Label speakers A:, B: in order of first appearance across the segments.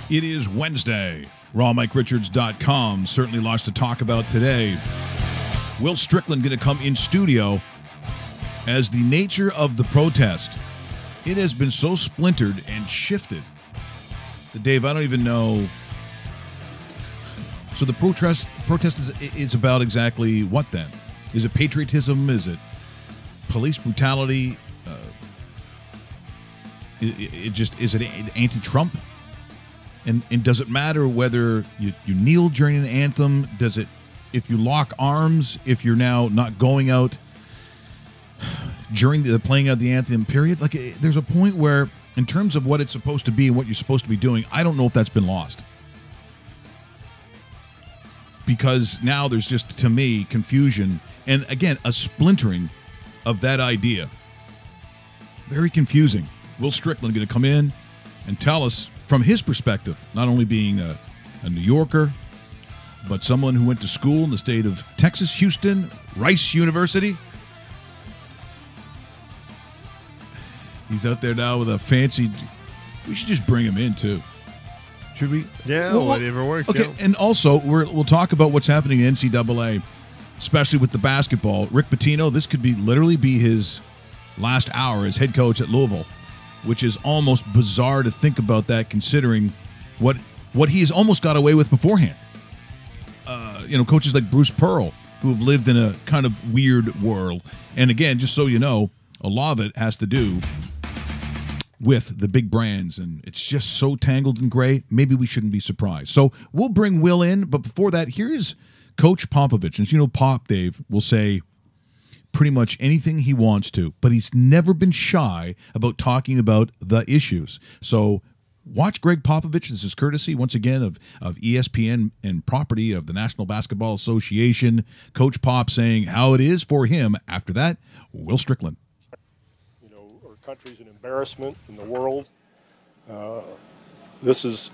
A: It is Wednesday. RawMikeRichards.com. Certainly lots to talk about today. Will Strickland going to come in studio as the nature of the protest? It has been so splintered and shifted that, Dave, I don't even know. So the protest is about exactly what then? Is it patriotism? Is it police brutality? Is it anti-Trump? And does it matter whether you kneel during an anthem? Does it, if you lock arms, if you're now not going out during the playing out the anthem period? Like, there's a point where, in terms of what it's supposed to be and what you're supposed to be doing, I don't know if that's been lost. Because now there's just, to me, confusion and, again, a splintering of that idea. Very confusing. Will Strickland going to come in and tell us, from his perspective, not only being a New Yorker, but someone who went to school in the state of Texas, Houston, Rice University. He's out there now with a fancy... We should just bring him in, too. Should we?
B: Yeah, whatever works.
A: Okay,
B: yeah.
A: And also, we'll talk about what's happening in NCAA, especially with the basketball. Rick Pitino, this could literally be his last hour as head coach at Louisville, which is almost bizarre to think about that, considering what he's almost got away with beforehand. Coaches like Bruce Pearl, who have lived in a kind of weird world. And again, just so you know, a lot of it has to do with the big brands, and it's just so tangled and gray. Maybe we shouldn't be surprised. So we'll bring Will in, but before that, here is Coach Popovich. And you know, Pop, Dave, will say pretty much anything he wants to, but he's never been shy about talking about the issues. So watch Greg Popovich. This is courtesy, once again, of ESPN and property of the National Basketball Association. Coach Pop saying how it is for him. After that, Will Strickland.
C: Our country's an embarrassment in the world. This is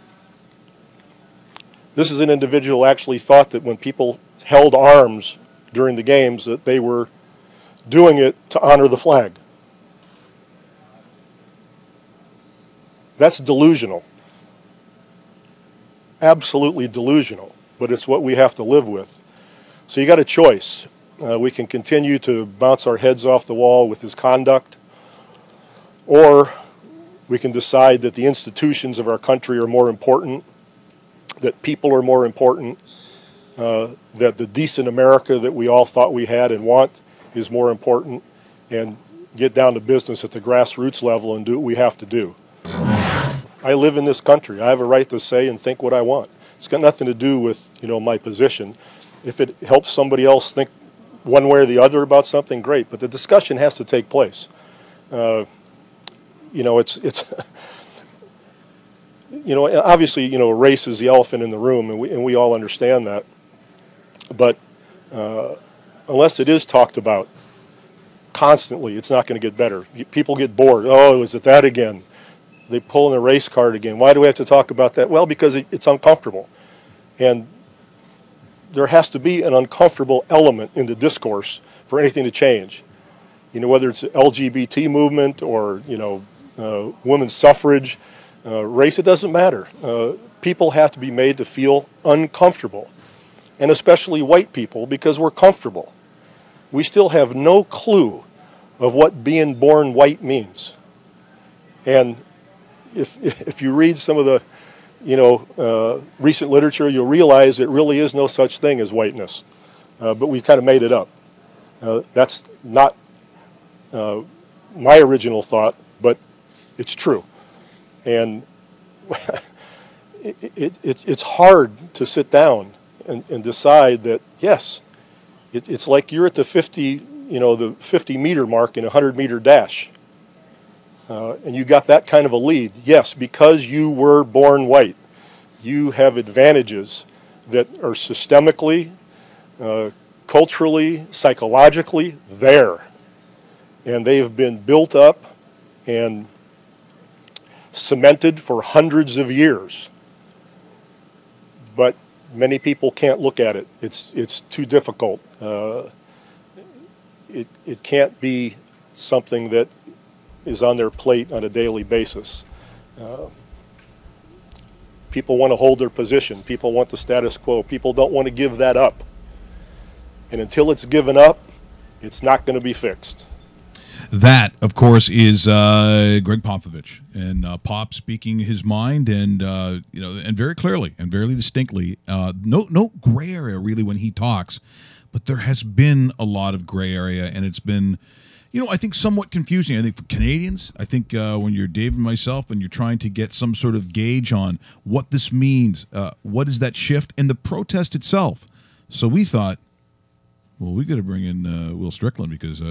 C: an individual who actually thought that when people held arms during the games that they were doing it to honor the flag. That's delusional. Absolutely delusional, but it's what we have to live with. So you got a choice. We can continue to bounce our heads off the wall with his conduct, or we can decide that the institutions of our country are more important, that people are more important, that the decent America that we all thought we had and want is more important, and get down to business at the grassroots level and do what we have to do. I live in this country. I have a right to say and think what I want. It's got nothing to do with, my position. If it helps somebody else think one way or the other about something, great, but the discussion has to take place. It's obviously, race is the elephant in the room, and we all understand that. But unless it is talked about constantly, it's not going to get better. People get bored. Oh, is it that again? They pull in a race card again. Why do we have to talk about that? Well, because it's uncomfortable. And there has to be an uncomfortable element in the discourse for anything to change. Whether it's the LGBT movement or, women's suffrage, race, it doesn't matter. People have to be made to feel uncomfortable, and especially white people, because we're comfortable. We still have no clue of what being born white means. And if you read some of the, recent literature, you'll realize it really is no such thing as whiteness. But we've kind of made it up. That's not my original thought, but it's true. And it's hard to sit down and decide that, yes, it's like you're at the 50-meter mark in a 100-meter dash. And you got that kind of a lead. Yes, because you were born white, you have advantages that are systemically, culturally, psychologically there. And they have been built up and cemented for hundreds of years. But many people can't look at it. It's too difficult. It can't be something that is on their plate on a daily basis. People want to hold their position. People want the status quo. People don't want to give that up. And until it's given up, it's not going to be fixed.
A: That, of course, is Greg Popovich, and Pop speaking his mind, and and very clearly and very distinctly. No gray area really when he talks, but there has been a lot of gray area, and it's been, I think somewhat confusing. I think for Canadians, I think when you're Dave and myself, and you're trying to get some sort of gauge on what this means, what is that shift, and the protest itself. So we thought, well, we got to bring in Will Strickland because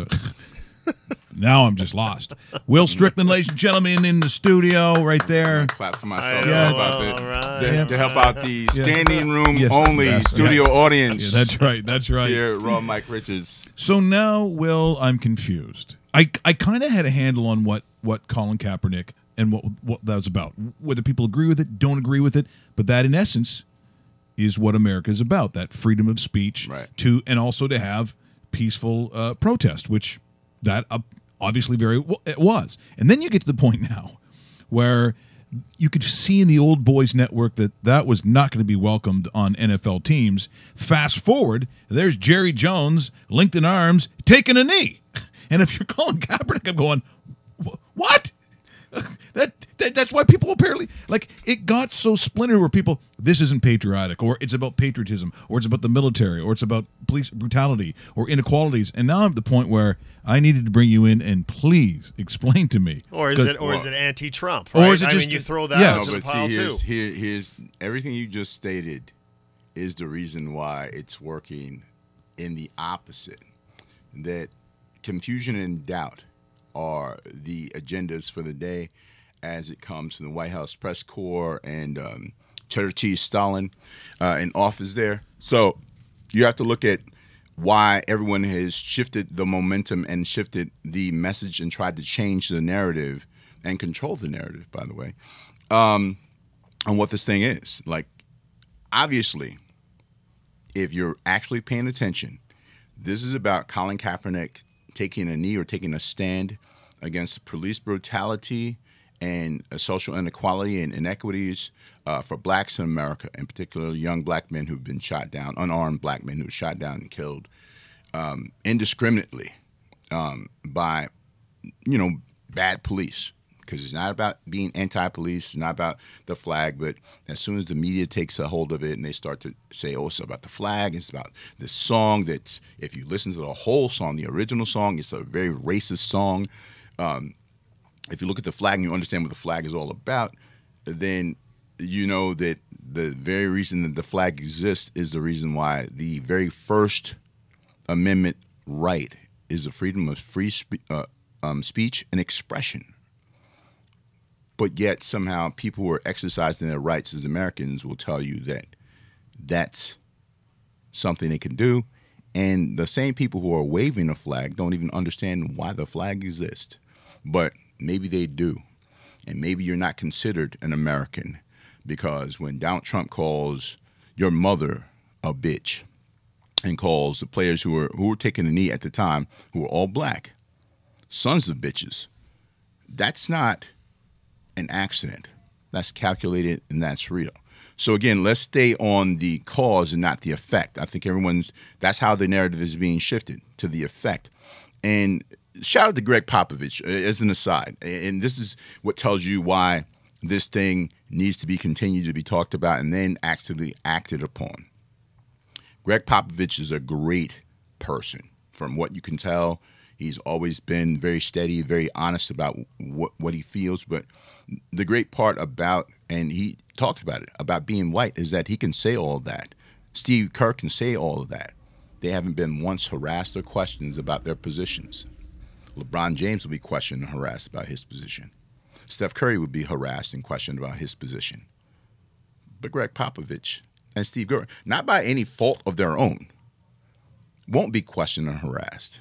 A: now I'm just lost. Will Strickland, ladies and gentlemen, in the studio right there.
B: Clap for myself.
A: To
B: help out the standing room only studio audience.
A: Yeah, that's right. That's right.
B: Here, Raw Mike Richards.
A: So now, Will, I'm confused. I kind of had a handle on what Colin Kaepernick and what that was about. Whether people agree with it, don't agree with it, but that in essence is what America is about, that freedom of speech,
B: right,
A: and also to have peaceful protest, which that obviously it was. And then you get to the point now where you could see in the old boys network that was not going to be welcomed on NFL teams. Fast forward, there's Jerry Jones linked in arms taking a knee. And if you're Colin Kaepernick, I'm going, what? That's why people apparently, it got so splintered where people, this isn't patriotic, or it's about patriotism, or it's about the military, or it's about police brutality, or inequalities. And now I'm at the point where I needed to bring you in and please explain to me.
D: Or is it anti-Trump? Right?
A: Or is it just,
D: you throw that into the pile too.
B: Here's everything you just stated is the reason why it's working in the opposite. That confusion and doubt are the agendas for the day as it comes to the White House press corps and Cheddar Cheese Stalin in office there. So you have to look at why everyone has shifted the momentum and shifted the message and tried to change the narrative and control the narrative, by the way, on what this thing is. Obviously, if you're actually paying attention, this is about Colin Kaepernick taking a knee or taking a stand against police brutality and social inequality and inequities for blacks in America, in particular young black men who've been shot down, unarmed black men who were shot down and killed indiscriminately by, bad police. Because it's not about being anti-police, it's not about the flag, but as soon as the media takes a hold of it and they start to say, oh, it's about the flag, it's about this song that's, if you listen to the whole song, the original song, it's a very racist song. If you look at the flag and you understand what the flag is all about, then you know that the very reason that the flag exists is the reason why the very first amendment right is the freedom of free speech and expression. But yet somehow people who are exercising their rights as Americans will tell you that that's something they can do. And the same people who are waving the flag don't even understand why the flag exists. But maybe they do. And maybe you're not considered an American because when Donald Trump calls your mother a bitch and calls the players who were taking the knee at the time, who were all black, sons of bitches, that's not an accident. That's calculated and that's real. So again, let's stay on the cause and not the effect. I think that's how the narrative is being shifted, to the effect. And shout out to Greg Popovich as an aside. And this is what tells you why this thing needs to be continued to be talked about and then actually acted upon. Greg Popovich is a great person. From what you can tell, he's always been very steady, very honest about what he feels. But the great part about, and he talked about it, about being white, is that he can say all of that. Steve Kerr can say all of that. They haven't been once harassed or questioned about their positions. LeBron James will be questioned and harassed about his position. Steph Curry would be harassed and questioned about his position. But Greg Popovich and Steve Kerr, not by any fault of their own, won't be questioned and harassed.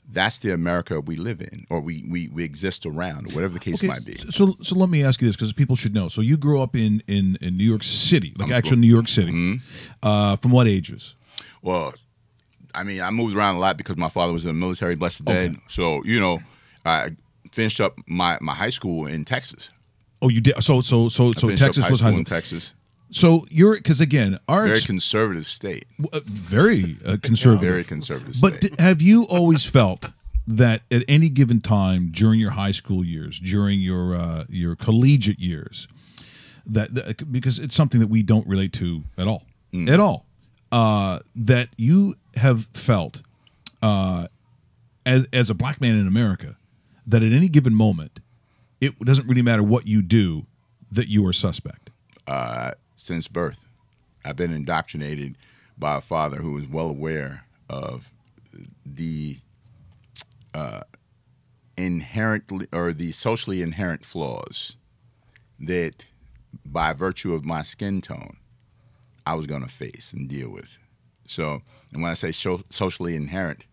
B: That's the America we live in, or we exist around, or whatever the case might be.
A: So let me ask you this, because people should know. So you grew up in New York City, actual New York City. Mm-hmm. From what ages?
B: Well, I mean, I moved around a lot because my father was in the military, blessed the dead. Okay. So, I finished up my high school in Texas.
A: Oh, you did. So Texas was high school
B: in Texas.
A: So because again,
B: very conservative state.
A: Very conservative.
B: Very conservative state.
A: But have you always felt that at any given time during your high school years, during your collegiate years, that because it's something that we don't relate to at all, that you have felt as a black man in America, that at any given moment, it doesn't really matter what you do, that you are suspect?
B: Since birth, I've been indoctrinated by a father who was well aware of the inherently or the socially inherent flaws that, by virtue of my skin tone, I was going to face and deal with. So, and when I say socially inherent,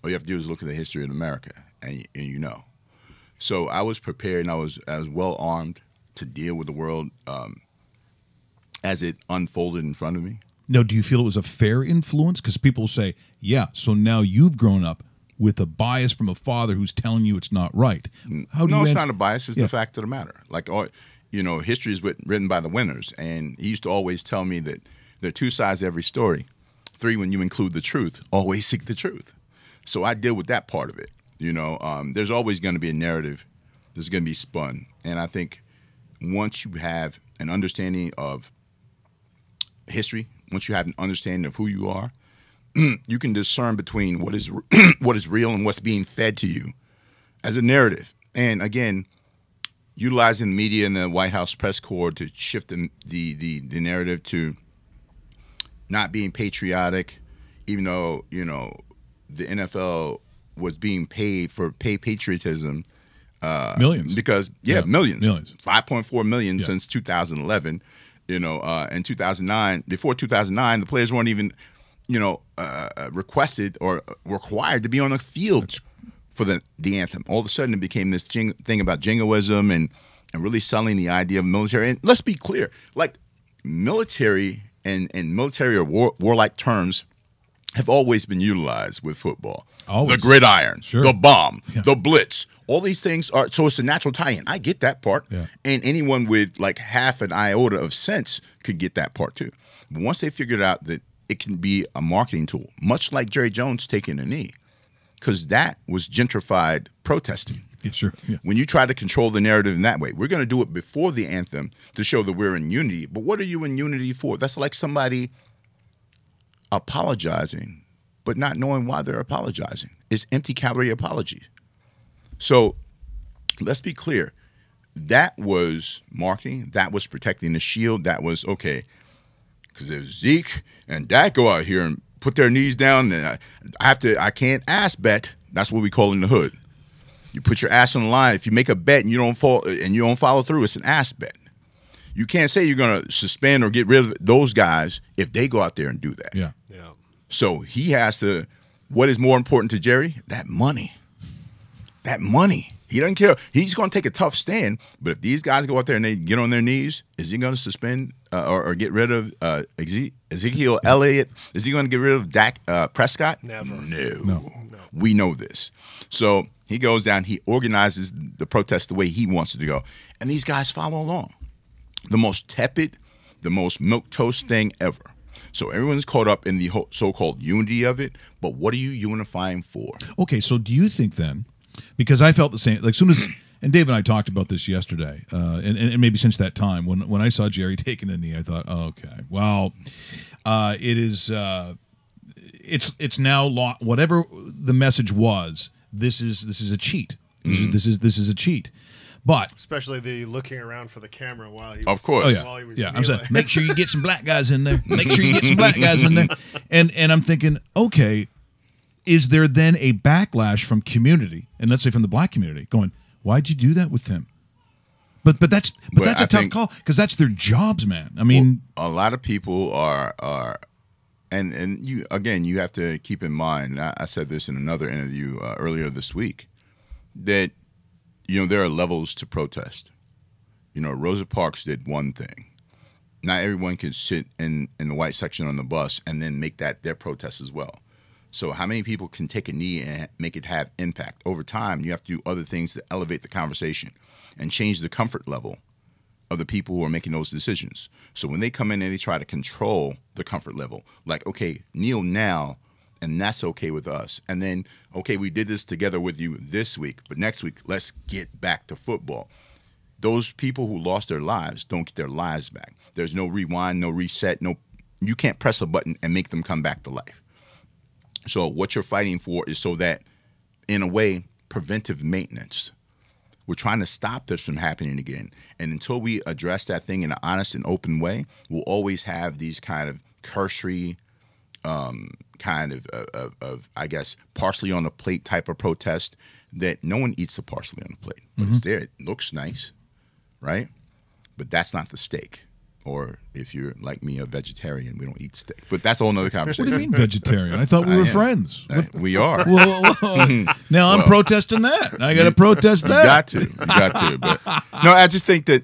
B: all you have to do is look at the history of America, and you know. So I was prepared, and I was well armed to deal with the world as it unfolded in front of me.
A: Now, do you feel it was a fair influence? Because people say, yeah, so now you've grown up with a bias from a father who's telling you it's not right. How do you
B: it's not a bias. It's the fact of the matter. Like, history is written by the winners. And he used to always tell me that there are two sides to every story. 3, when you include the truth, always seek the truth. So I deal with that part of it. There's always going to be a narrative that's going to be spun. And I think once you have an understanding of history, once you have an understanding of who you are, you can discern between what is real and what's being fed to you as a narrative. And again, utilizing the media and the White House press corps to shift the narrative to not being patriotic, even though the NFL was being paid for patriotism.
A: Millions.
B: Because, millions. 5.4 million since 2011. In 2009, before 2009, the players weren't even, requested or required to be on the field for the anthem. All of a sudden, it became this thing about jingoism and really selling the idea of military. And let's be clear, like military and military or warlike terms have always been utilized with football.
A: Always.
B: The gridiron,
A: sure.
B: the bomb, the blitz. All these things are, so it's a natural tie-in. I get that part.
A: Yeah.
B: And anyone with like half an iota of sense could get that part too. But once they figured out that it can be a marketing tool, much like Jerry Jones taking a knee, because that was gentrified protesting.
A: Yeah, sure. Yeah.
B: When you try to control the narrative in that way, we're going to do it before the anthem to show that we're in unity. But what are you in unity for? That's like somebody apologizing but not knowing why they're apologizing. It's empty calorie apology. So let's be clear. That was marketing. That was protecting the shield. That was, okay, because there's Zeke and Dak go out here and put their knees down, and I can't ass bet. That's what we call it in the hood. You put your ass on the line. If you make a bet and you don't follow through, it's an ass bet. You can't say you're going to suspend or get rid of those guys if they go out there and do that.
A: Yeah.
B: So he has to. What is more important to Jerry? That money. That money. He doesn't care. He's going to take a tough stand. But if these guys go out there and they get on their knees, is he going to suspend or get rid of Ezekiel Elliott? Is he going to get rid of Dak Prescott?
D: Never.
B: No. We know this. So he goes down. He organizes the protest the way he wants it to go. And these guys follow along. The most tepid, the most milquetoast thing ever. So everyone's caught up in the so-called unity of it, but what are you unifying for?
A: Okay, so do you think then, because I felt the same, like soon as, and Dave and I talked about this yesterday, and maybe since that time, when I saw Jerry taking a knee, I thought, oh, okay, well, it is, it's now, whatever the message was, this is a cheat. This is a cheat. But
D: especially the looking around for the camera while he was,
B: of course,
D: while he was
A: I'm saying, make sure you get some black guys in there. Make sure you get some black guys in there. And I'm thinking, okay, is there then a backlash from community, and let's say from the black community, going, why'd you do that with him? But that's a tough call because that's their jobs, man. I mean,
B: a lot of people are, and you again, you have to keep in mind. I said this in another interview earlier this week that. There are levels to protest. Rosa Parks did one thing. Not everyone can sit in the white section on the bus and then make that their protest as well. So how many people can take a knee and make it have impact? Over time, you have to do other things to elevate the conversation and change the comfort level of the people who are making those decisions. So when they come in and they try to control the comfort level, like, okay, kneel now, and that's okay with us. And then, okay, we did this together with you this week, but next week, let's get back to football. Those people who lost their lives don't get their lives back. There's no rewind, no reset, you can't press a button and make them come back to life. So what you're fighting for is so that, in a way, preventive maintenance. We're trying to stop this from happening again. And until we address that thing in an honest and open way, we'll always have these kind of cursory, kind of I guess, parsley on the plate type of protest that no one eats the parsley on the plate. But it's there. It looks nice, right? But that's not the steak. Or if you're like me, a vegetarian, we don't eat steak. But that's a whole other conversation.
A: What do you mean vegetarian? I thought we were friends.
B: We are.
A: Now I'm protesting that. I got to protest that.
B: You got to. But no, I just think that,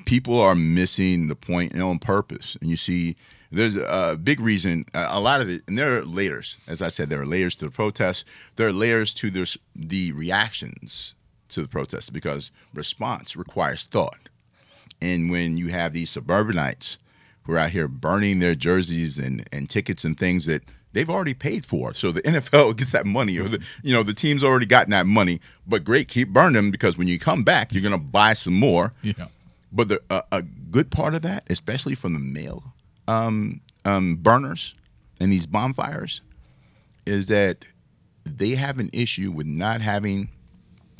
B: people are missing the point on purpose. And you see, there's a big reason, a lot of it, and there are layers. As I said, there are layers to the protest. There are layers to the reactions to the protest, because response requires thought. And when you have these suburbanites who are out here burning their jerseys and tickets and things that they've already paid for, so the NFL gets that money, or the team's already gotten that money. But great, keep burning them, because when you come back, you're going to buy some more. Yeah. But a good part of that, especially from the male burners and these bonfires, is that they have an issue with not having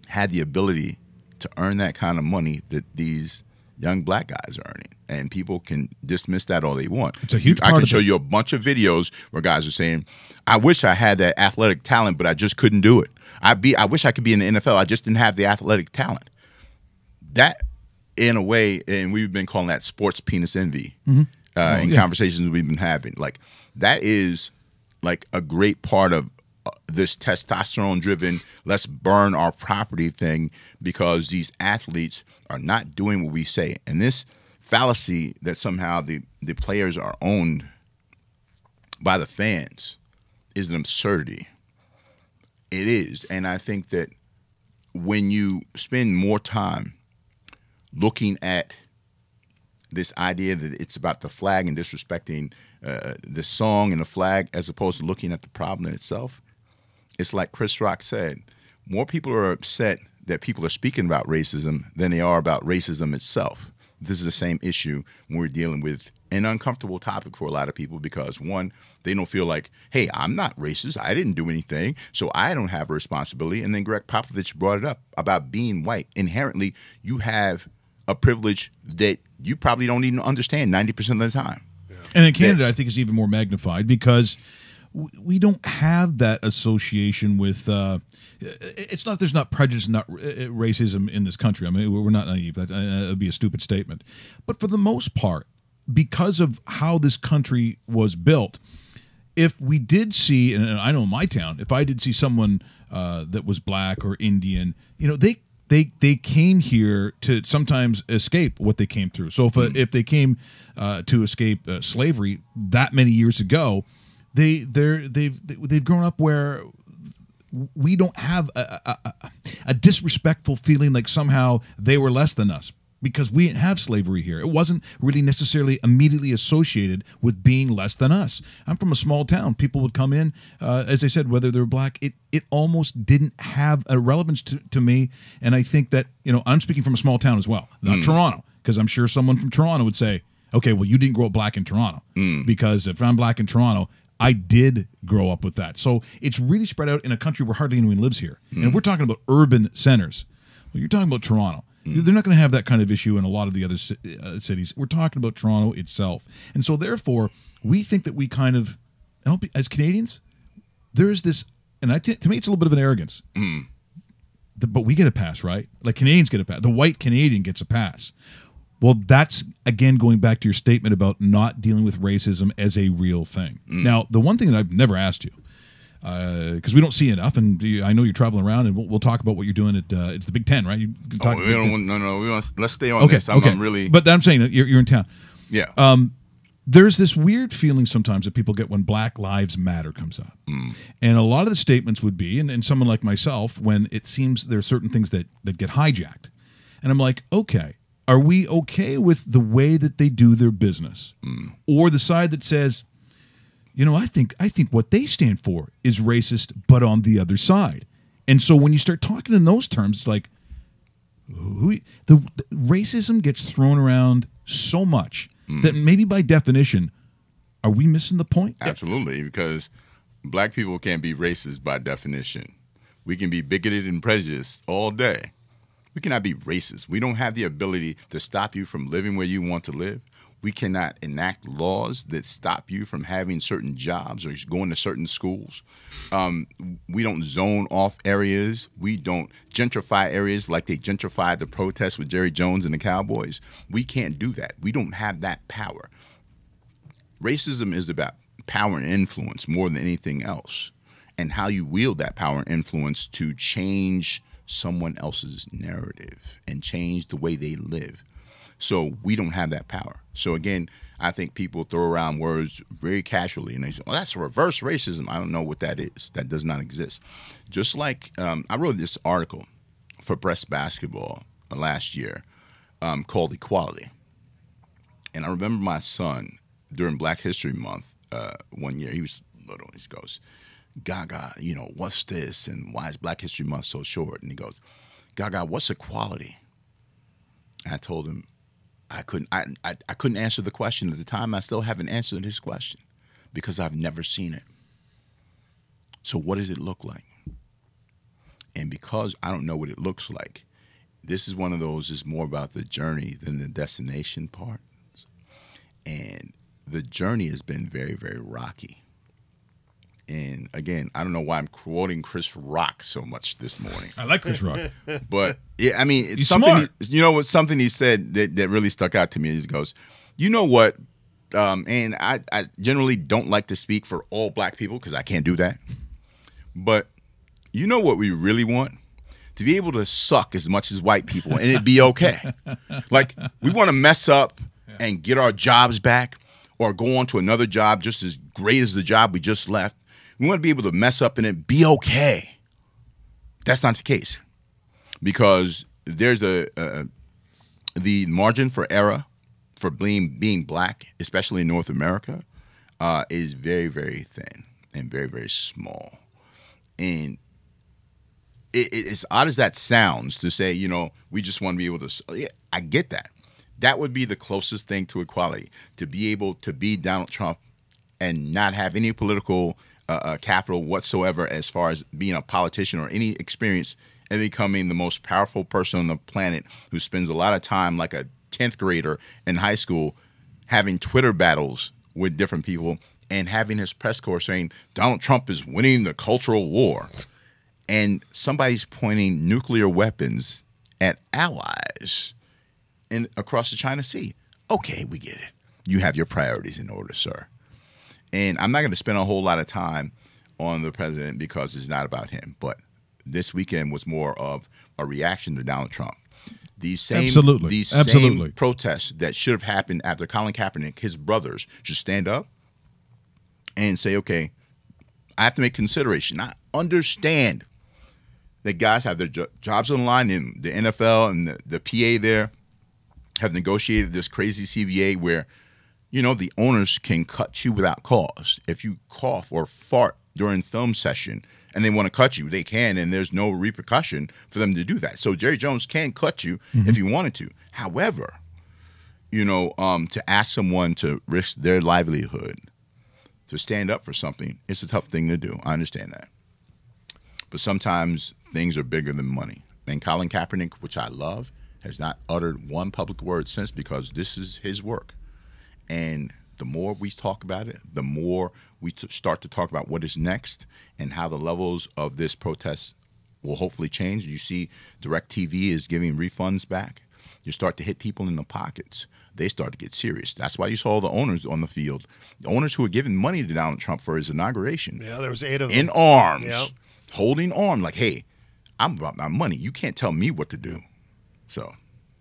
B: had the ability to earn that kind of money that these young black guys are earning. And people can dismiss that all they want.
A: It's a huge part.
B: I can show you a bunch of videos where guys are saying, I wish I had that athletic talent, but I just couldn't do it. I wish I could be in the NFL. I just didn't have the athletic talent. That, in a way, and we've been calling that sports penis envy in conversations we've been having. Like, that is like a great part of this testosterone-driven, let's burn our property thing, because these athletes are not doing what we say. And this fallacy that somehow the players are owned by the fans is an absurdity. It is. And I think that when you spend more time looking at this idea that it's about the flag and disrespecting the song and the flag, as opposed to looking at the problem in itself, it's like Chris Rock said, more people are upset that people are speaking about racism than they are about racism itself. This is the same issue when we're dealing with an uncomfortable topic for a lot of people, because, one, they don't feel like, hey, I'm not racist. I didn't do anything, so I don't have a responsibility. And then Greg Popovich brought it up about being white. Inherently, you have a privilege that you probably don't even understand 90% of the time.
A: Yeah. And in Canada, I think it's even more magnified, because we don't have that association with it's not, there's not prejudice, not racism in this country. I mean, we're not naive. That would be a stupid statement. But for the most part, because of how this country was built, if we did see, and I know in my town, if I did see someone that was black or Indian, they came here to sometimes escape what they came through. So if they came to escape slavery that many years ago, they've grown up where we don't have a disrespectful feeling like somehow they were less than us, because we didn't have slavery here. It wasn't really necessarily immediately associated with being less than us. I'm from a small town. People would come in, as I said, whether they're black, it almost didn't have a relevance to me. And I think that, I'm speaking from a small town as well, not Toronto, because I'm sure someone from Toronto would say, okay, well, you didn't grow up black in Toronto, because if I'm black in Toronto, I did grow up with that. So it's really spread out in a country where hardly anyone lives here. And if we're talking about urban centers, well, you're talking about Toronto. They're not going to have that kind of issue in a lot of the other cities. We're talking about Toronto itself. And so therefore, we think that we kind of, as Canadians, there's this, and to me it's a little bit of an arrogance. But we get a pass, right? Like Canadians get a pass. The white Canadian gets a pass. Well, that's, again, going back to your statement about not dealing with racism as a real thing. Now, the one thing that I've never asked you, because we don't see enough, and I know you're traveling around, and we'll talk about what you're doing at it's the Big Ten, right? You can talk
B: let's stay on this. I'm really.
A: But I'm saying that you're in town.
B: Yeah.
A: There's this weird feeling sometimes that people get when Black Lives Matter comes up. And a lot of the statements would be, and someone like myself, when it seems there are certain things that get hijacked. And I'm like, okay, are we okay with the way that they do their business? Or the side that says, you know, I think what they stand for is racist, but on the other side. And so when you start talking in those terms, it's like, the racism gets thrown around so much that maybe by definition, are we missing the point?
B: Absolutely, because black people can't be racist by definition. We can be bigoted and prejudiced all day. We cannot be racist. We don't have the ability to stop you from living where you want to live. We cannot enact laws that stop you from having certain jobs or going to certain schools. We don't zone off areas. We don't gentrify areas like they gentrified the protests with Jerry Jones and the Cowboys. We can't do that. We don't have that power. Racism is about power and influence more than anything else, and how you wield that power and influence to change someone else's narrative and change the way they live. So we don't have that power. So again, I think people throw around words very casually and they say, well, that's reverse racism. I don't know what that is. That does not exist. Just like I wrote this article for Breast Basketball last year called Equality. And I remember my son during Black History Month one year, he was little, he goes, Gaga, you know, what's this? And why is Black History Month so short? And he goes, Gaga, what's equality? And I told him, I couldn't answer the question at the time. I still haven't answered his question because I've never seen it. So what does it look like? And because I don't know what it looks like, this is one of those is more about the journey than the destination part. And the journey has been very, very rocky. And again, I don't know why I'm quoting Chris Rock so much this morning.
A: I like Chris Rock.
B: But yeah, I mean, it's
A: He's
B: something.
A: smart.
B: You know what? Something he said that really stuck out to me. He goes, "You know what?" And I generally don't like to speak for all black people because I can't do that. But you know what we really want? To be able to suck as much as white people and it'd be okay. Like we want to mess up and get our jobs back, or go on to another job just as great as the job we just left. We want to be able to mess up and it be okay. That's not the case, because there's the margin for error for being black, especially in North America, is very, very thin and very, very small. And it's odd as that sounds to say, you know, we just want to be able to. Yeah, I get that. That would be the closest thing to equality, to be able to be Donald Trump and not have any political capital whatsoever as far as being a politician or any experience and becoming the most powerful person on the planet who spends a lot of time like a 10th grader in high school having Twitter battles with different people and having his press corps saying Donald Trump is winning the cultural war. And somebody's pointing nuclear weapons at allies across the China Sea. Okay, we get it. You have your priorities in order, sir. And I'm not going to spend a whole lot of time on the president because it's not about him. But this weekend was more of a reaction to Donald Trump. These same same protests that should have happened after Colin Kaepernick, his brothers, should stand up and say, okay, I have to make consideration. I understand that guys have their jobs on the line in the NFL, and the PA there have negotiated this crazy CBA where, you know, the owners can cut you without cause. If you cough or fart during film session and they want to cut you, they can, and there's no repercussion for them to do that. So Jerry Jones can cut you if he wanted to. However, you know, to ask someone to risk their livelihood to stand up for something, it's a tough thing to do. I understand that. But sometimes things are bigger than money. And Colin Kaepernick, which I love, has not uttered one public word since, because this is his work. And the more we talk about it, the more we start to talk about what is next and how the levels of this protest will hopefully change. You see DirecTV is giving refunds back. You start to hit people in the pockets. They start to get serious. That's why you saw the owners on the field, the owners who were giving money to Donald Trump for his inauguration.
D: Yeah, there was 8 of them.
B: In arms,
D: Yep.
B: holding arm, like, hey, I'm about my money. You can't tell me what to do.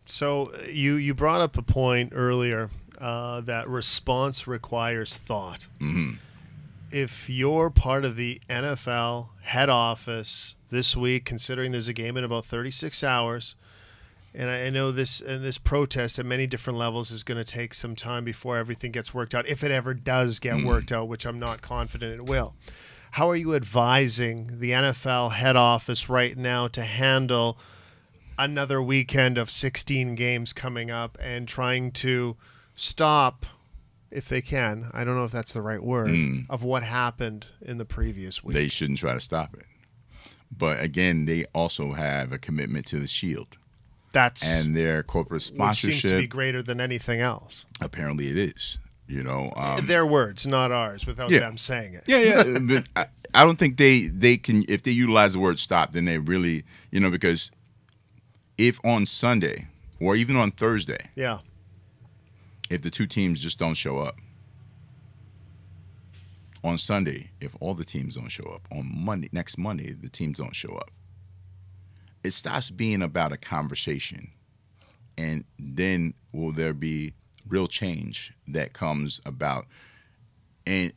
B: So
D: you brought up a point earlier that response requires thought.
B: mm-hmm.
D: If you're part of the NFL head office this week, considering there's a game in about 36 hours, And I know this protest at many different levels is going to take some time before everything gets worked out, if it ever does get worked out, which I'm not confident it will. How are you advising the NFL head office right now to handle another weekend of 16 games coming up and trying to stop, if they can, I don't know if that's the right word, of what happened in the previous week?
B: They shouldn't try to stop it. But again, they also have a commitment to the Shield. And their corporate sponsorship,
D: which seems to be greater than anything else.
B: Apparently, it is. You know,
D: their words, not ours, without them saying it.
B: Yeah. But I don't think they can. If they utilize the word "stop," then they really, because if on Sunday or even on Thursday, if the two teams just don't show up, on Sunday, if all the teams don't show up, on next Monday, the teams don't show up, it stops being about a conversation. And then will there be real change that comes about? And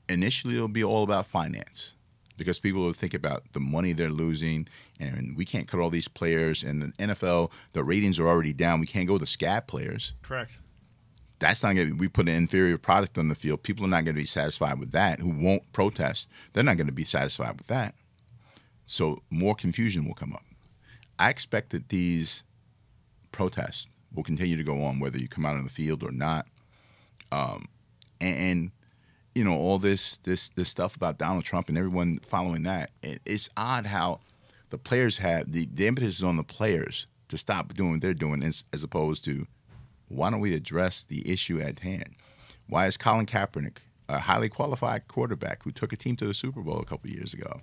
B: initially, it'll be all about finance, because people will think about the money they're losing, and we can't cut all these players. And the NFL, the ratings are already down. We can't go to scab players.
D: Correct.
B: That's not going to. We put an inferior product on the field. People are not going to be satisfied with that. Who won't protest? They're not going to be satisfied with that. So more confusion will come up. I expect that these protests will continue to go on, whether you come out on the field or not. And all this stuff about Donald Trump and everyone following that. It's odd how the players have the impetus is on the players to stop doing what they're doing, as opposed to, why don't we address the issue at hand? Why is Colin Kaepernick, a highly qualified quarterback who took a team to the Super Bowl a couple of years ago,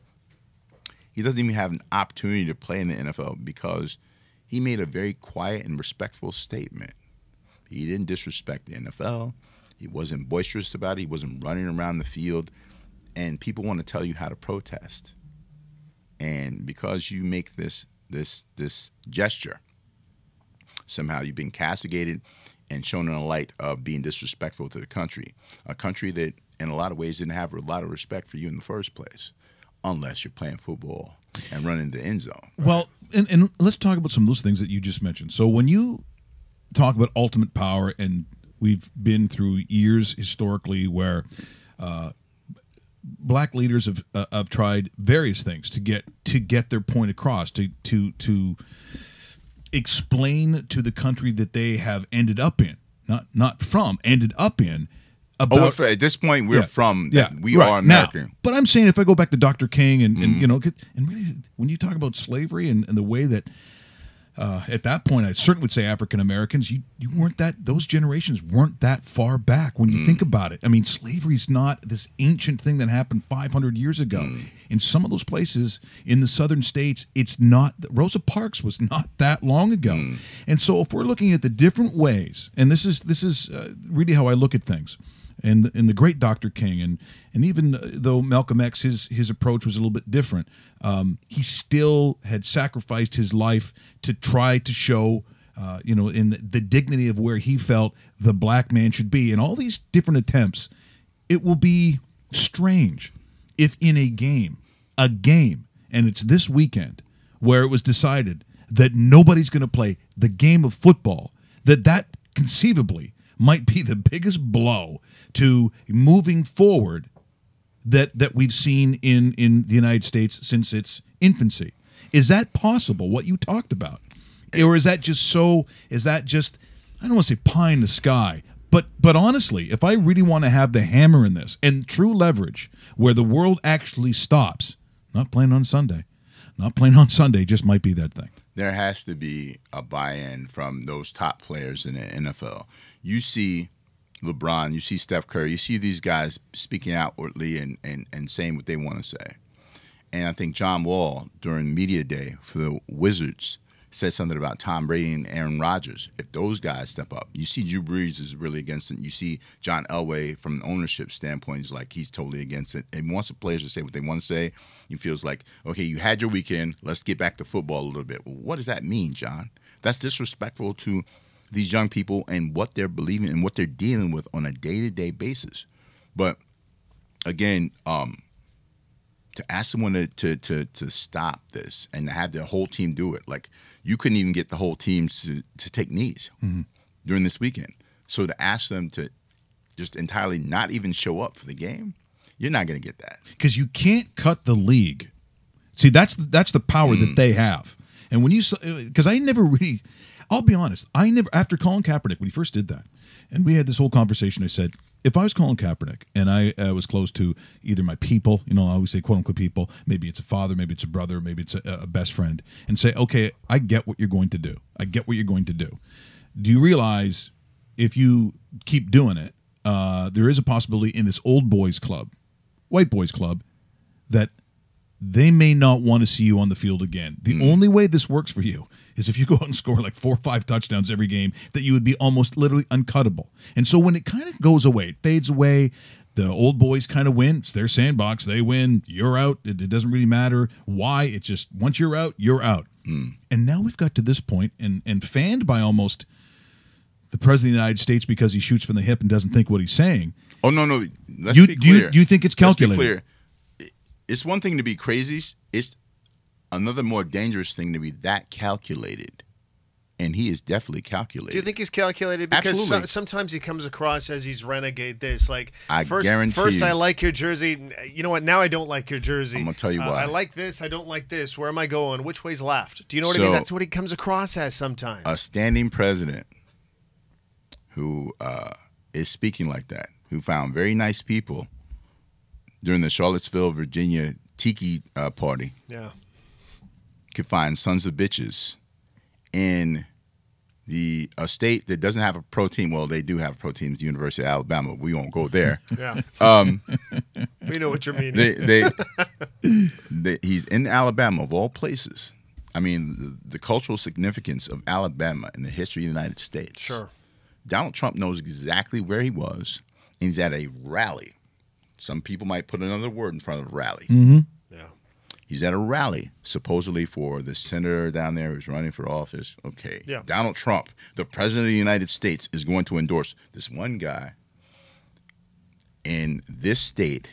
B: he doesn't even have an opportunity to play in the NFL because he made a very quiet and respectful statement. He didn't disrespect the NFL. He wasn't boisterous about it. He wasn't running around the field. And people want to tell you how to protest. And because you make this gesture, somehow you've been castigated and shown in a light of being disrespectful to the country, a country that in a lot of ways didn't have a lot of respect for you in the first place, unless you're playing football and running the end zone. Right?
A: Well, and let's talk about some of those things that you just mentioned. So when you talk about ultimate power, and we've been through years historically where black leaders have tried various things to get their point across, to explain to the country that they have ended up in, ended up in. About,
B: at this point, we're we
A: right,
B: are American.
A: Now, but I'm saying, if I go back to Dr. King and really, when you talk about slavery and the way that at that point, I certainly would say African Americans, you weren't those generations weren't that far back when you think about it. I mean, slavery is not this ancient thing that happened 500 years ago. In some of those places in the southern states, it's not. Rosa Parks was not that long ago. And so if we're looking at the different ways, and this is really how I look at things. And the great Dr. King, and even though Malcolm X, his approach was a little bit different, he still had sacrificed his life to try to show, in the dignity of where he felt the black man should be. And all these different attempts, it will be strange if in a game, and it's this weekend, where it was decided that nobody's going to play the game of football, that conceivably might be the biggest blow to moving forward that we've seen in the United States since its infancy. Is that possible, what you talked about? Or is that just I don't want to say pie in the sky, but honestly, if I really want to have the hammer in this and true leverage where the world actually stops, not playing on Sunday just might be that thing.
B: There has to be a buy-in from those top players in the NFL. You see LeBron, you see Steph Curry, you see these guys speaking outwardly and saying what they want to say. And I think John Wall, during media day for the Wizards, said something about Tom Brady and Aaron Rodgers. If those guys step up, you see Drew Brees is really against it. You see John Elway, from an ownership standpoint, is like he's totally against it. And wants the players to say what they want to say. He feels like, okay, you had your weekend. Let's get back to football a little bit. Well, what does that mean, John? That's disrespectful to these young people and what they're believing and what they're dealing with on a day-to-day basis. But again, to ask someone to stop this and have the whole team do it. Like, you couldn't even get the whole team to take knees during this weekend. So to ask them to just entirely not even show up for the game, you're not going to get that.
A: Because you can't cut the league. See, that's the power that they have. And when you, because I never really, I'll be honest, after Colin Kaepernick, when he first did that, and we had this whole conversation, I said, if I was Colin Kaepernick and I was close to either my people, I always say quote unquote people, maybe it's a father, maybe it's a brother, maybe it's a best friend, and say, okay, I get what you're going to do. I get what you're going to do. Do you realize if you keep doing it, there is a possibility in this old boys club, white boys club, that they may not want to see you on the field again. The only way this works for you is if you go out and score like 4 or 5 touchdowns every game, that you would be almost literally uncuttable. And so when it kind of goes away, it fades away, the old boys kind of win. It's their sandbox. They win. You're out. It doesn't really matter why. It's just once you're out, you're out. And now we've got to this point and fanned by almost the President of the United States because he shoots from the hip and doesn't think what he's saying.
B: Oh, no. Let's be clear.
A: Do you think it's calculated?
B: Let's be clear. It's one thing to be crazy. It's another more dangerous thing to be that calculated. And he is definitely calculated.
D: Do you think he's calculated? Because
B: Absolutely.
D: sometimes he comes across as he's renegade this. Like,
B: guarantee
D: first
B: you.
D: I like your jersey. You know what? Now I don't like your jersey.
B: I'm going to tell you why.
D: I like this. I don't like this. Where am I going? Which way's left? Do you know what I mean? That's what he comes across as sometimes.
B: A standing president who is speaking like that, who found very nice people during the Charlottesville, Virginia tiki party.
D: Yeah.
B: Could find sons of bitches in a state that doesn't have a pro team. Well, they do have a pro team, the University of Alabama. We won't go there.
D: Yeah. We know what you're meaning.
B: He's in Alabama, of all places. I mean, the cultural significance of Alabama in the history of the United States.
D: Sure.
B: Donald Trump knows exactly where he was, and he's at a rally. Some people might put another word in front of rally.
D: Yeah.
B: He's at a rally, supposedly for the senator down there who's running for office. Okay.
D: Yeah.
B: Donald Trump, the president of the United States, is going to endorse this one guy in this state,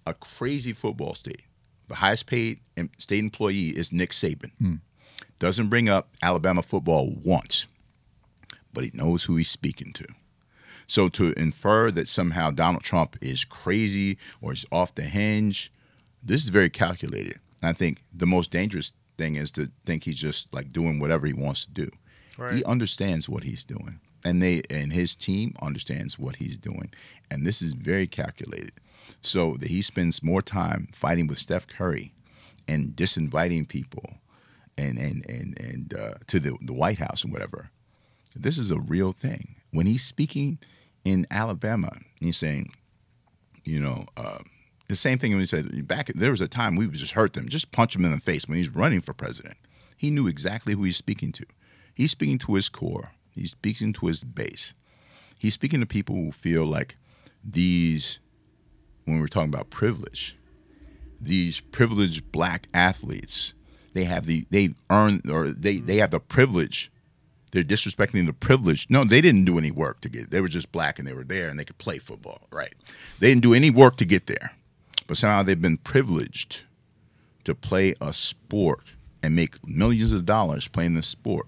B: a crazy football state. The highest paid state employee is Nick Saban. Doesn't bring up Alabama football once, but he knows who he's speaking to. So to infer that somehow Donald Trump is crazy or is off the hinge, this is very calculated. And I think the most dangerous thing is to think he's just like doing whatever he wants to do.
D: Right.
B: He understands what he's doing, and his team understands what he's doing, and this is very calculated. So that he spends more time fighting with Steph Curry and disinviting people and to the White House and whatever. This is a real thing. When he's speaking in Alabama, he's saying, the same thing when he said there was a time we would just hurt them, just punch him in the face when he's running for president. He knew exactly who he's speaking to. He's speaking to his core. He's speaking to his base. He's speaking to people who feel like these, when we're talking about privilege, these privileged black athletes, they have the privilege. They're disrespecting the privilege. No, they didn't do any work to get it. They were just black and they were there and they could play football, right? They didn't do any work to get there. But somehow they've been privileged to play a sport and make millions of dollars playing this sport.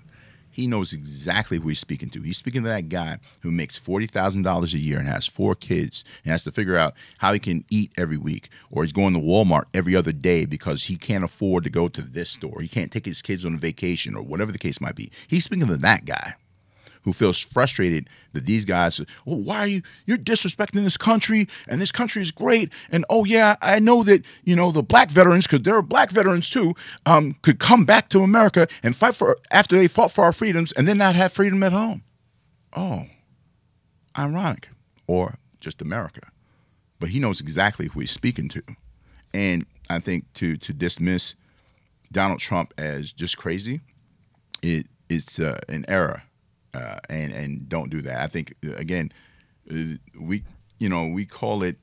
B: He knows exactly who he's speaking to. He's speaking to that guy who makes $40,000 a year and has 4 kids and has to figure out how he can eat every week, or he's going to Walmart every other day because he can't afford to go to this store. He can't take his kids on a vacation or whatever the case might be. He's speaking to that guy who feels frustrated that these guys, why are you're disrespecting this country, and this country is great, and oh yeah, I know that, the black veterans, because there are black veterans too, could come back to America and fight after they fought for our freedoms and then not have freedom at home. Oh, ironic, or just America. But he knows exactly who he's speaking to. And I think to dismiss Donald Trump as just crazy, it's an error. And don't do that. I think again, we call it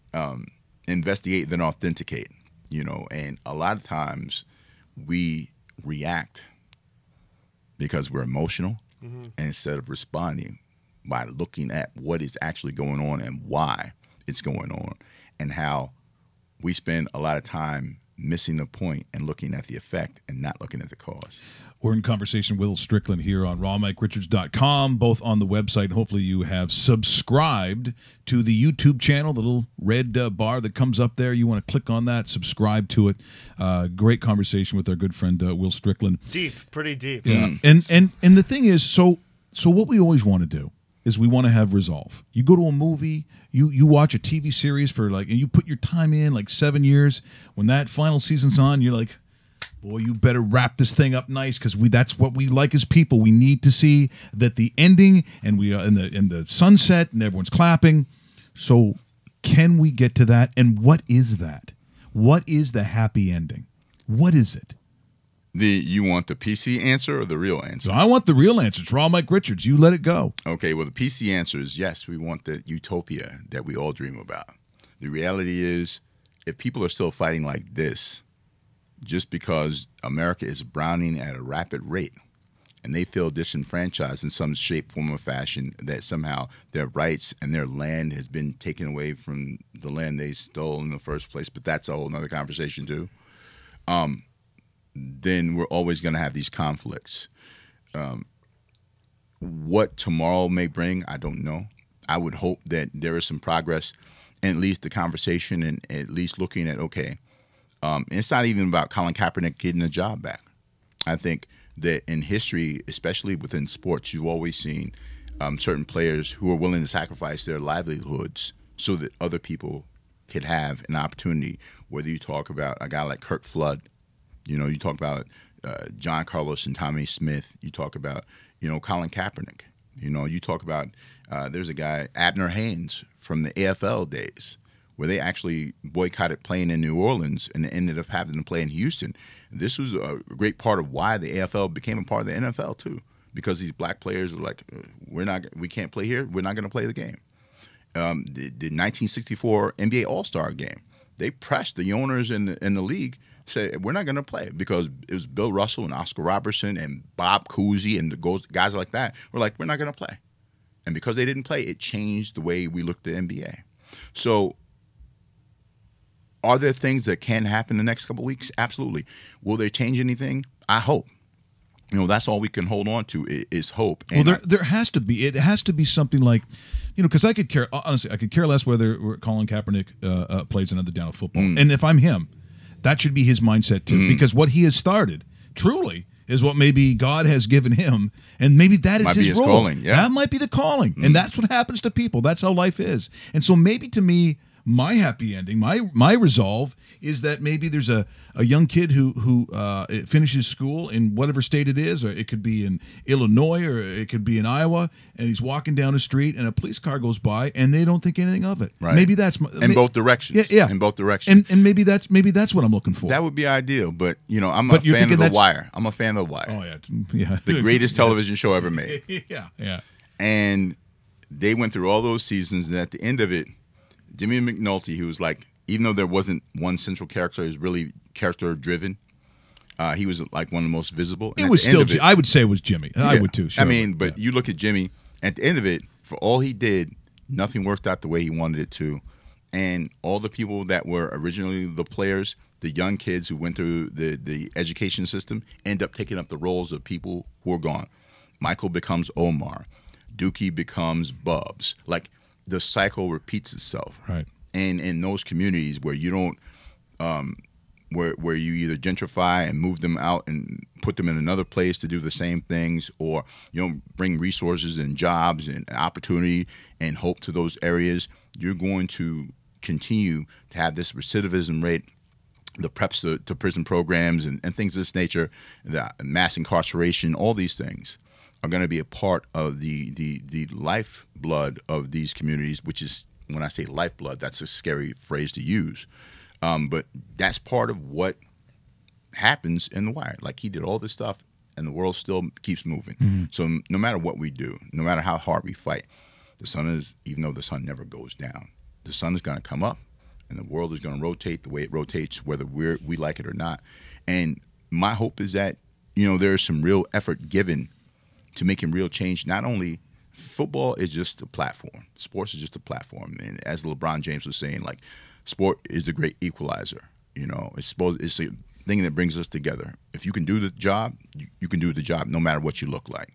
B: investigate then authenticate. And a lot of times we react because we're emotional instead of responding by looking at what is actually going on and why it's going on and how we spend a lot of time missing the point and looking at the effect and not looking at the cause.
A: We're in conversation with Will Strickland here on rawmikerichards.com, both on the website. Hopefully you have subscribed to the YouTube channel, the little red bar that comes up there. You want to click on that, subscribe to it. Great conversation with our good friend Will Strickland.
D: Deep, pretty deep.
A: Yeah. And the thing is, so what we always want to do is we want to have resolve. You go to a movie, you watch a TV series for and you put your time in 7 years. When that final season's on, you're like, boy, you better wrap this thing up nice, because that's what we like as people. We need to see that the ending and we in the sunset and everyone's clapping. So can we get to that? And what is that? What is the happy ending? What is it?
B: You want the PC answer or the real answer?
A: So I want the real answer. It's Raw Mike Richards. You let it go.
B: Okay, well, the PC answer is yes, we want the utopia that we all dream about. The reality is, if people are still fighting like this, just because America is browning at a rapid rate and they feel disenfranchised in some shape, form, or fashion, that somehow their rights and their land has been taken away from the land they stole in the first place, but that's a whole nother conversation too, then we're always going to have these conflicts. What tomorrow may bring, I don't know. I would hope that there is some progress, and at least the conversation, and at least looking at, okay, it's not even about Colin Kaepernick getting a job back. I think that in history, especially within sports, you've always seen certain players who are willing to sacrifice their livelihoods so that other people could have an opportunity. Whether you talk about a guy like Kirk Flood, you talk about John Carlos and Tommy Smith, you talk about, Colin Kaepernick, you talk about there's a guy, Abner Haynes, from the AFL days, where they actually boycotted playing in New Orleans and ended up having to play in Houston. This was a great part of why the AFL became a part of the NFL too, because these black players were like, we can't play here, we're not going to play the game. The 1964 NBA All-Star game, they pressed the owners in the league, said we're not going to play, because it was Bill Russell and Oscar Robertson and Bob Cousy and the guys like that were like, we're not going to play. And because they didn't play, it changed the way we looked at NBA. So are there things that can happen the next couple of weeks? Absolutely. Will they change anything? I hope. That's all we can hold on to is hope. And
A: well, there has to be. It has to be something like, because I could care less whether Colin Kaepernick plays another down of football. And if I'm him, that should be his mindset too, because what he has started truly is what maybe God has given him, and maybe that is his role.
B: Calling, yeah.
A: That might be the calling, and that's what happens to people. That's how life is. And so maybe to me, my happy ending, my resolve is that maybe there's a young kid who finishes school in whatever state it is, or it could be in Illinois, or it could be in Iowa, and he's walking down the street and a police car goes by and they don't think anything of it.
B: Right.
A: Maybe that's
B: in both directions.
A: Yeah,
B: in both directions.
A: And maybe that's what I'm looking for.
B: That would be ideal, but I'm a fan of The Wire. I'm a fan of The Wire.
A: Oh yeah.
B: The greatest television show ever made.
A: Yeah.
B: And they went through all those seasons, and at the end of it, Jimmy McNulty, who was like, even though there wasn't one central character, he was really character driven. He was like one of the most visible. And
A: it was still, I would say it was Jimmy. Yeah. I would too. Sure.
B: But you look at Jimmy, at the end of it, for all he did, nothing worked out the way he wanted it to. And all the people that were originally the players, the young kids who went through the education system, end up taking up the roles of people who are gone. Michael becomes Omar. Dookie becomes Bubs. Like, the cycle repeats itself.
A: Right.
B: And in those communities where you don't, where you either gentrify and move them out and put them in another place to do the same things, or bring resources and jobs and opportunity and hope to those areas, you're going to continue to have this recidivism rate, the preps to prison programs and things of this nature, the mass incarceration, all these things are going to be a part of the lifeblood of these communities, which is, when I say lifeblood, that's a scary phrase to use. But that's part of what happens in The Wire. Like, he did all this stuff, and the world still keeps moving. Mm-hmm. So no matter what we do, no matter how hard we fight, the sun is, even though the sun never goes down, the sun is going to come up, and the world is going to rotate the way it rotates, whether we like it or not. And my hope is that, there is some real effort given to making real change. Not only football is just a platform. Sports is just a platform. And as LeBron James was saying, like, sport is the great equalizer. You know, it's a thing that brings us together. If you can do the job, you can do the job no matter what you look like.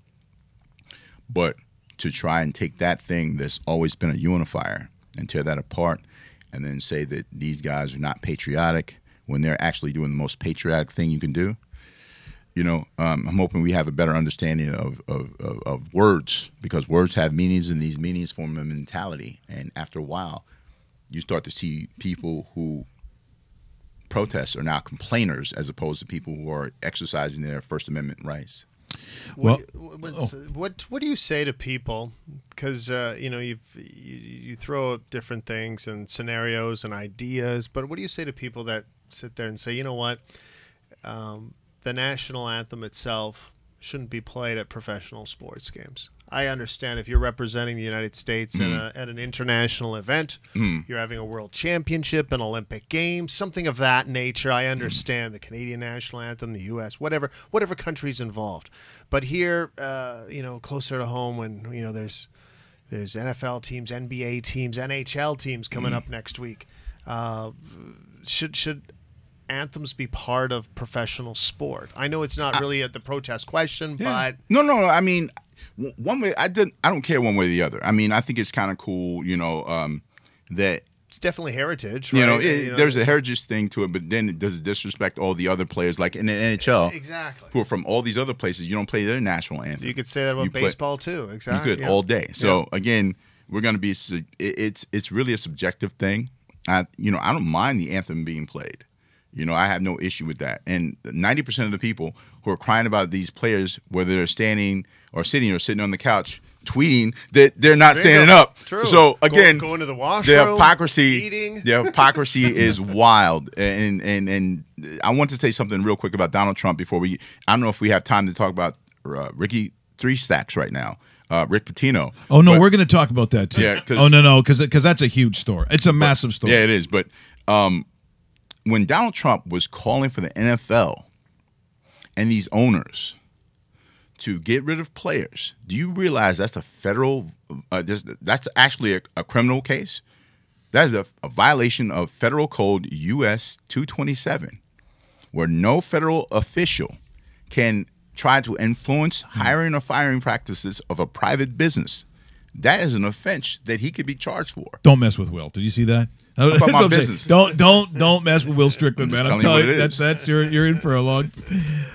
B: But to try and take that thing that's always been a unifier and tear that apart and then say that these guys are not patriotic when they're actually doing the most patriotic thing you can do, you know, I'm hoping we have a better understanding of words, because words have meanings and these meanings form a mentality. And after a while, you start to see people who protest are now complainers as opposed to people who are exercising their First Amendment rights.
A: Well,
D: what do you say to people? Because you know, you throw out different things and scenarios and ideas, but what do you say to people that sit there and say, you know what, the national anthem itself shouldn't be played at professional sports games? I understand if you're representing the United States at an international event, you're having a world championship, an Olympic Games, something of that nature. I understand the Canadian national anthem, the U.S., whatever country's involved. But here, you know, closer to home, when you know there's NFL teams, NBA teams, NHL teams coming up next week, should anthems be part of professional sport? I know it's not really the protest question, but
B: no. I mean, one way I don't care one way or the other. I mean, I think it's kind of cool, you know, that
D: it's definitely heritage. Right?
B: You know, there's a heritage thing to it, but then does it disrespect all the other players, like in the NHL,
D: exactly,
B: who are from all these other places? You don't play their national anthem.
D: You could say that about baseball too. Exactly,
B: you could all day. So again, we're going to be. It's really a subjective thing. I don't mind the anthem being played. You know, I have no issue with that. And 90% of the people who are crying about these players, whether they're standing or sitting on the couch, tweeting that they're not standing up.
D: True.
B: So again,
D: going to the washroom,
B: the hypocrisy is wild. And I want to say something real quick about Donald Trump before I don't know if we have time to talk about Ricky Three Stacks right now. Rick Pitino.
A: Oh no, we're going to talk about that too.
B: Yeah,
A: no, because that's a huge story. It's a massive story.
B: Yeah, it is. But when Donald Trump was calling for the NFL and these owners to get rid of players, do you realize that's a federal? That's actually a criminal case. That is a violation of Federal Code US 227, where no federal official can try to influence hiring or firing practices of a private business. That is an offense that he could be charged for.
A: Don't mess with Will. Did you see that?
B: About my business.
A: Don't mess with Will Strickland, man. I'm telling you,
B: that's
A: you're in for a long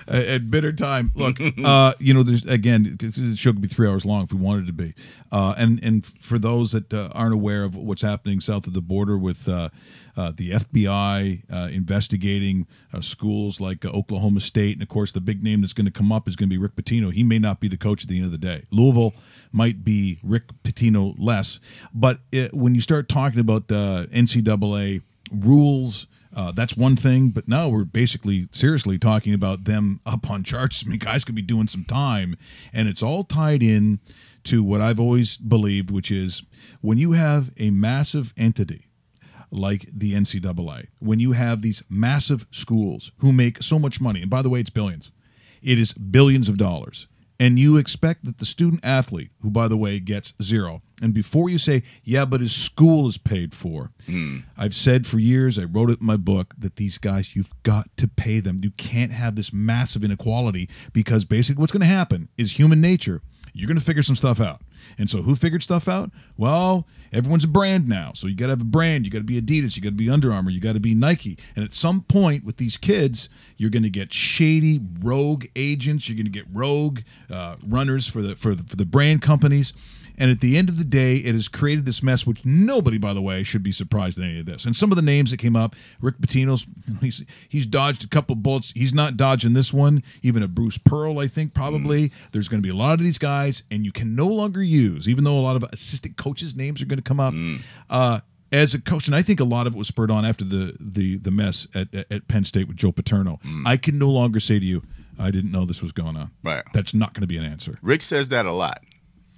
A: and bitter time. Look, there's the show could be 3 hours long if we wanted it to be. And for those that aren't aware of what's happening south of the border with the FBI investigating schools like Oklahoma State, and of course the big name that's going to come up is going to be Rick Pitino. He may not be the coach at the end of the day. Louisville might be Rick Pitino less, but when you start talking about NCAA rules, that's one thing, but now we're basically seriously talking about them up on charges. I mean, guys could be doing some time, and it's all tied in to what I've always believed, which is when you have a massive entity like the NCAA, when you have these massive schools who make so much money, and by the way, it's billions. It is billions of dollars. And you expect that the student athlete, who, by the way, gets zero, and before you say, yeah, but his school is paid for, I've said for years, I wrote it in my book, that these guys, you've got to pay them. You can't have this massive inequality, because basically what's going to happen is human nature. You're going to figure some stuff out. And so who figured stuff out? Well, everyone's a brand now. So you got to have a brand. You got to be Adidas. You got to be Under Armour. You got to be Nike. And at some point with these kids, you're going to get shady rogue agents. You're going to get rogue runners for the brand companies. And at the end of the day, it has created this mess, which nobody, by the way, should be surprised at any of this. And some of the names that came up, Rick Pitino's, he's dodged a couple bullets. He's not dodging this one. Even a Bruce Pearl, I think, probably. There's going to be a lot of these guys, and you can no longer use, even though a lot of assistant coaches' names are going to come up, as a coach. And I think a lot of it was spurred on after the mess at Penn State with Joe Paterno. I can no longer say to you, I didn't know this was going on.
B: Right.
A: That's not going to be an answer.
B: Rick says that a lot.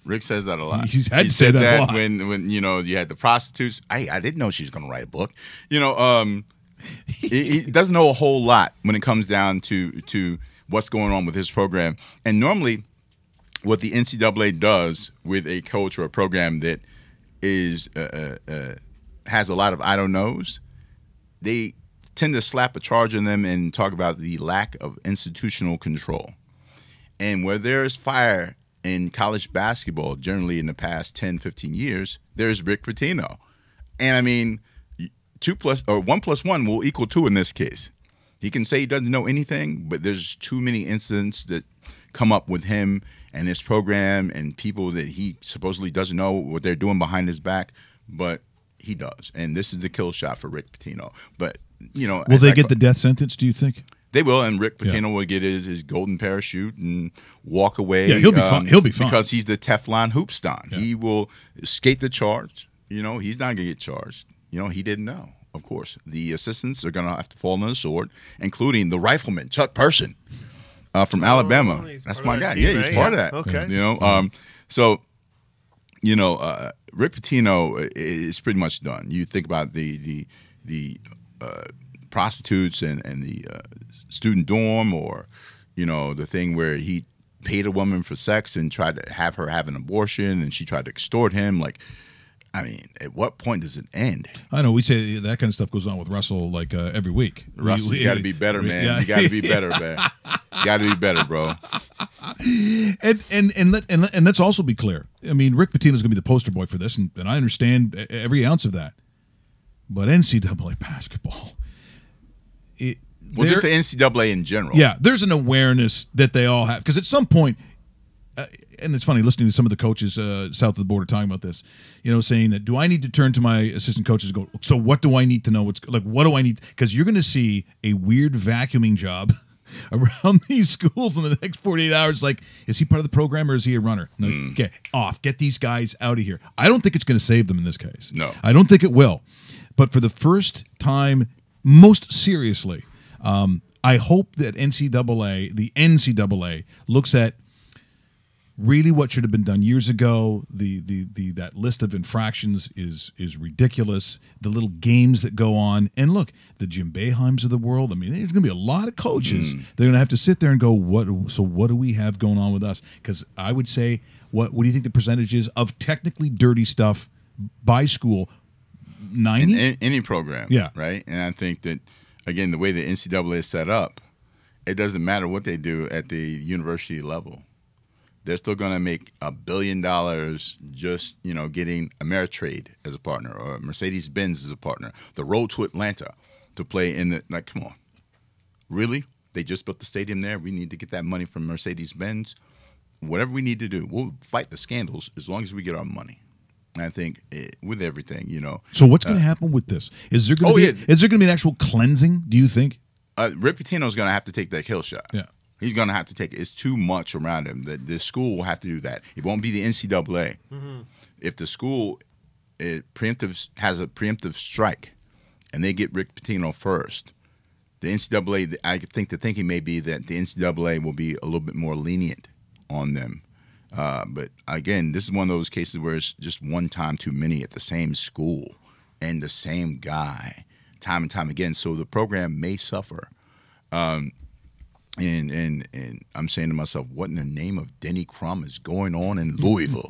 B: Rick says that a lot.
A: He's had to say that a lot.
B: When you had the prostitutes. I didn't know she was going to write a book. He doesn't know a whole lot when it comes down to what's going on with his program. And normally, what the NCAA does with a coach or a program that is has a lot of I don't knows, they tend to slap a charge on them and talk about the lack of institutional control. And where there's fire in college basketball, generally in the past 10, 15 years, there's Rick Pitino. And I mean, 1 + 1 will equal 2 in this case. He can say he doesn't know anything, but there's too many incidents that come up with him and his program and people that he supposedly doesn't know what they're doing behind his back, but he does. And this is the kill shot for Rick Pitino. But, you know,
A: will they get the death sentence, do you think?
B: They will, and Rick Pitino will get his golden parachute and walk away.
A: Yeah, he'll be fine. He'll be fine
B: because he's the Teflon hoopston.
A: Yeah.
B: He will skate the charge. You know, he's not going to get charged. You know, he didn't know. Of course, the assistants are going to have to fall on the sword, including the rifleman Chuck Person from Alabama. That's my guy.
D: Team,
B: he's part of that.
D: Okay,
B: you know, so you know, Rick Pitino is pretty much done. You think about the prostitutes and the student dorm, or you know, the thing where he paid a woman for sex and tried to have her have an abortion, and she tried to extort him. Like, I mean, at what point does it end?
A: I know we say that kind of stuff goes on with Russell like every week.
B: Russell, you got to be better, man. Yeah. You got to be better, man. You got to be better, bro.
A: And let's also be clear. I mean, Rick Pitino is going to be the poster boy for this, and I understand every ounce of that. But NCAA basketball,
B: just the NCAA in general.
A: Yeah, there's an awareness that they all have, because at some point. And it's funny listening to some of the coaches south of the border talking about this, you know, saying that, do I need to turn to my assistant coaches and go, so what do I need to know? What do I need? Because you're going to see a weird vacuuming job around these schools in the next 48 hours. Like, is he part of the program or is he a runner? No, get off. Get these guys out of here. I don't think it's going to save them in this case.
B: No.
A: I don't think it will. But for the first time, most seriously, I hope that the NCAA looks at really what should have been done years ago. That list of infractions is ridiculous. The little games that go on, and look, the Jim Boeheims of the world. I mean, there's going to be a lot of coaches. They're going to have to sit there and go, what do we have going on with us? Because I would say, what do you think the percentage is of technically dirty stuff by school? 90?
B: In any program,
A: yeah,
B: right. And I think that, again, the way the NCAA is set up, it doesn't matter what they do at the university level. They're still going to make $1 billion just, you know, getting Ameritrade as a partner or Mercedes-Benz as a partner. The road to Atlanta to play in the, like, come on. Really? They just built the stadium there. We need to get that money from Mercedes-Benz. Whatever we need to do, we'll fight the scandals as long as we get our money. And I think with everything, you know.
A: So what's going to happen with this? Is there going to be an actual cleansing, do you think?
B: Rick Pitino's going to have to take that kill shot.
A: Yeah.
B: He's going to have to take it. It's too much around him. The school will have to do that. It won't be the NCAA. If the school has a preemptive strike and they get Rick Pitino first, the NCAA, I think the thinking may be that the NCAA will be a little bit more lenient on them. But, again, this is one of those cases where it's just one time too many at the same school and the same guy time and time again. So the program may suffer. And I'm saying to myself, what in the name of Denny Crum is going on in Louisville?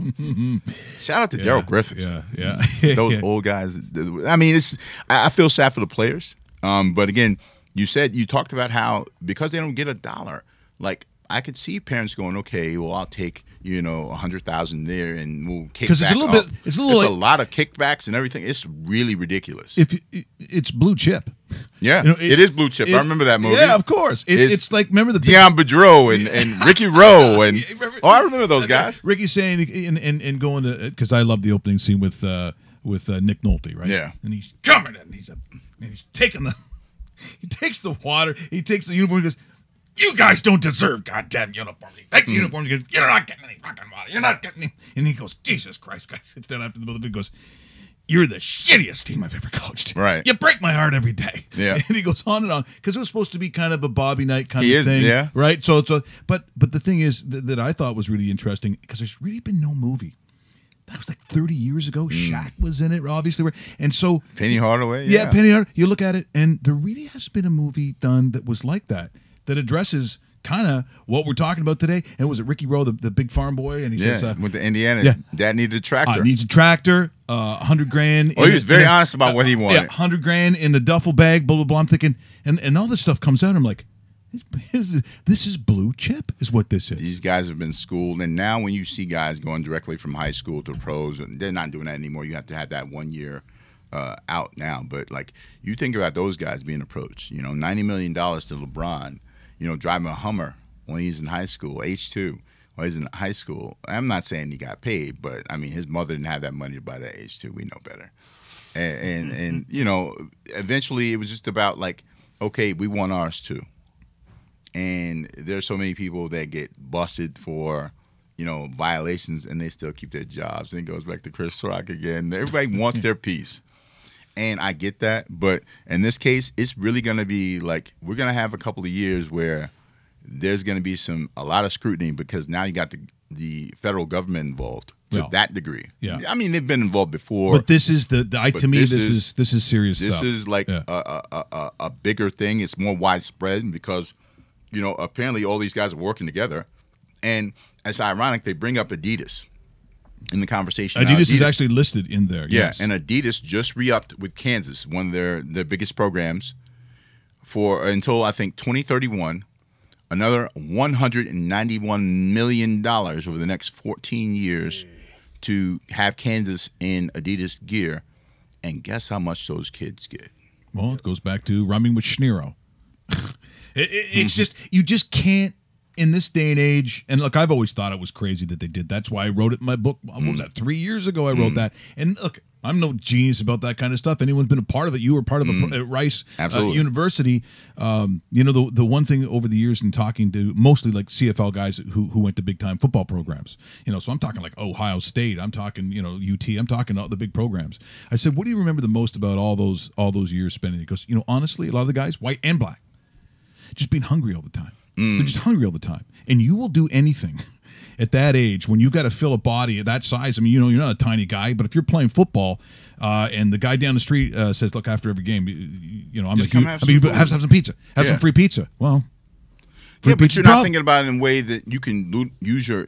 B: Shout out to Daryl Griffith.
A: Yeah.
B: Those old guys. I mean, I feel sad for the players. But again, you talked about how because they don't get $1, like I could see parents going, okay, well, I'll take, you know, $100,000 there and we'll kick back. It's a lot of kickbacks and everything. It's really ridiculous.
A: It's blue chip.
B: Yeah, you know, it is blue chip. I remember that movie.
A: Yeah, of course. It's like, remember the
B: Dion Boudreau and Ricky Rowe and I remember those guys.
A: Ricky's saying and going to, because I love the opening scene with Nick Nolte, right?
B: Yeah,
A: and he's coming in. He's taking he takes the water. He takes the uniform. He goes, "You guys don't deserve goddamn uniforms. Take the uniform." He goes, "You're not getting any fucking water. You're not getting any." And he goes, "Jesus Christ!" Guy sits down after the movie, goes, "You're the shittiest team I've ever coached.
B: Right?
A: You break my heart every day."
B: Yeah.
A: And he goes on and on because it was supposed to be kind of a Bobby Knight kind of thing.
B: Yeah.
A: Right. So but the thing is that I thought was really interesting because there's really been no movie. That was like 30 years ago. Shaq was in it, obviously. And so
B: Penny Hardaway.
A: Yeah, Penny Hardaway. You look at it, and there really has been a movie done that was like that addresses kind of what we're talking about today. And was it Ricky Rowe, the big farm boy? And he says,
B: went to Indiana. Yeah. Dad needed a tractor.
A: Needs a tractor. $100,000.
B: Oh, he was very honest about what he wanted.
A: Yeah, $100,000 in the duffel bag. Blah blah blah. I'm thinking, and all this stuff comes out. I'm like, this is blue chip, is what this is.
B: These guys have been schooled, and now when you see guys going directly from high school to pros, they're not doing that anymore. You have to have that 1 year out now. But like you think about those guys being approached, $90 million to LeBron, driving a Hummer when he's in high school, H2. While he's in high school. I'm not saying he got paid, but I mean his mother didn't have that money to buy that H2. We know better. And eventually it was just about like, okay, we want ours too. And there's so many people that get busted for, violations, and they still keep their jobs. And it goes back to Chris Rock again. Everybody wants their piece. And I get that. But in this case, it's really going to be like we're going to have a couple of years where there's going to be a lot of scrutiny because now you got the federal government involved to that degree.
A: Yeah.
B: I mean, they've been involved before.
A: But this is to me, this is serious stuff.
B: This is like a bigger thing. It's more widespread because, apparently all these guys are working together. And it's ironic they bring up Adidas in the conversation.
A: Adidas is actually listed in there.
B: Yeah,
A: yes.
B: And Adidas just re-upped with Kansas, one of their biggest programs, for until I think 2031. Another $191 million over the next 14 years to have Kansas in Adidas gear. And guess how much those kids get?
A: Well, it goes back to rhyming with Schnero. It's just, you just can't, in this day and age, and look, I've always thought it was crazy that they did. That's why I wrote it in my book. What was that, 3 years ago I wrote that. And look, I'm no genius about that kind of stuff. Anyone's been a part of it. You were part of at Rice University. The one thing over the years in talking to mostly like CFL guys who went to big time football programs, so I'm talking like Ohio State, I'm talking UT, I'm talking all the big programs. I said, what do you remember the most about all those years spending? He goes, honestly, a lot of the guys, white and black, just being hungry all the time. They're just hungry all the time, and you will do anything. At that age, when you got to fill a body at that size, I mean, you're not a tiny guy, but if you're playing football and the guy down the street says, "Look, after every game, have some pizza, have some free pizza." Well,
B: but you're not thinking about it in a way that you can lose your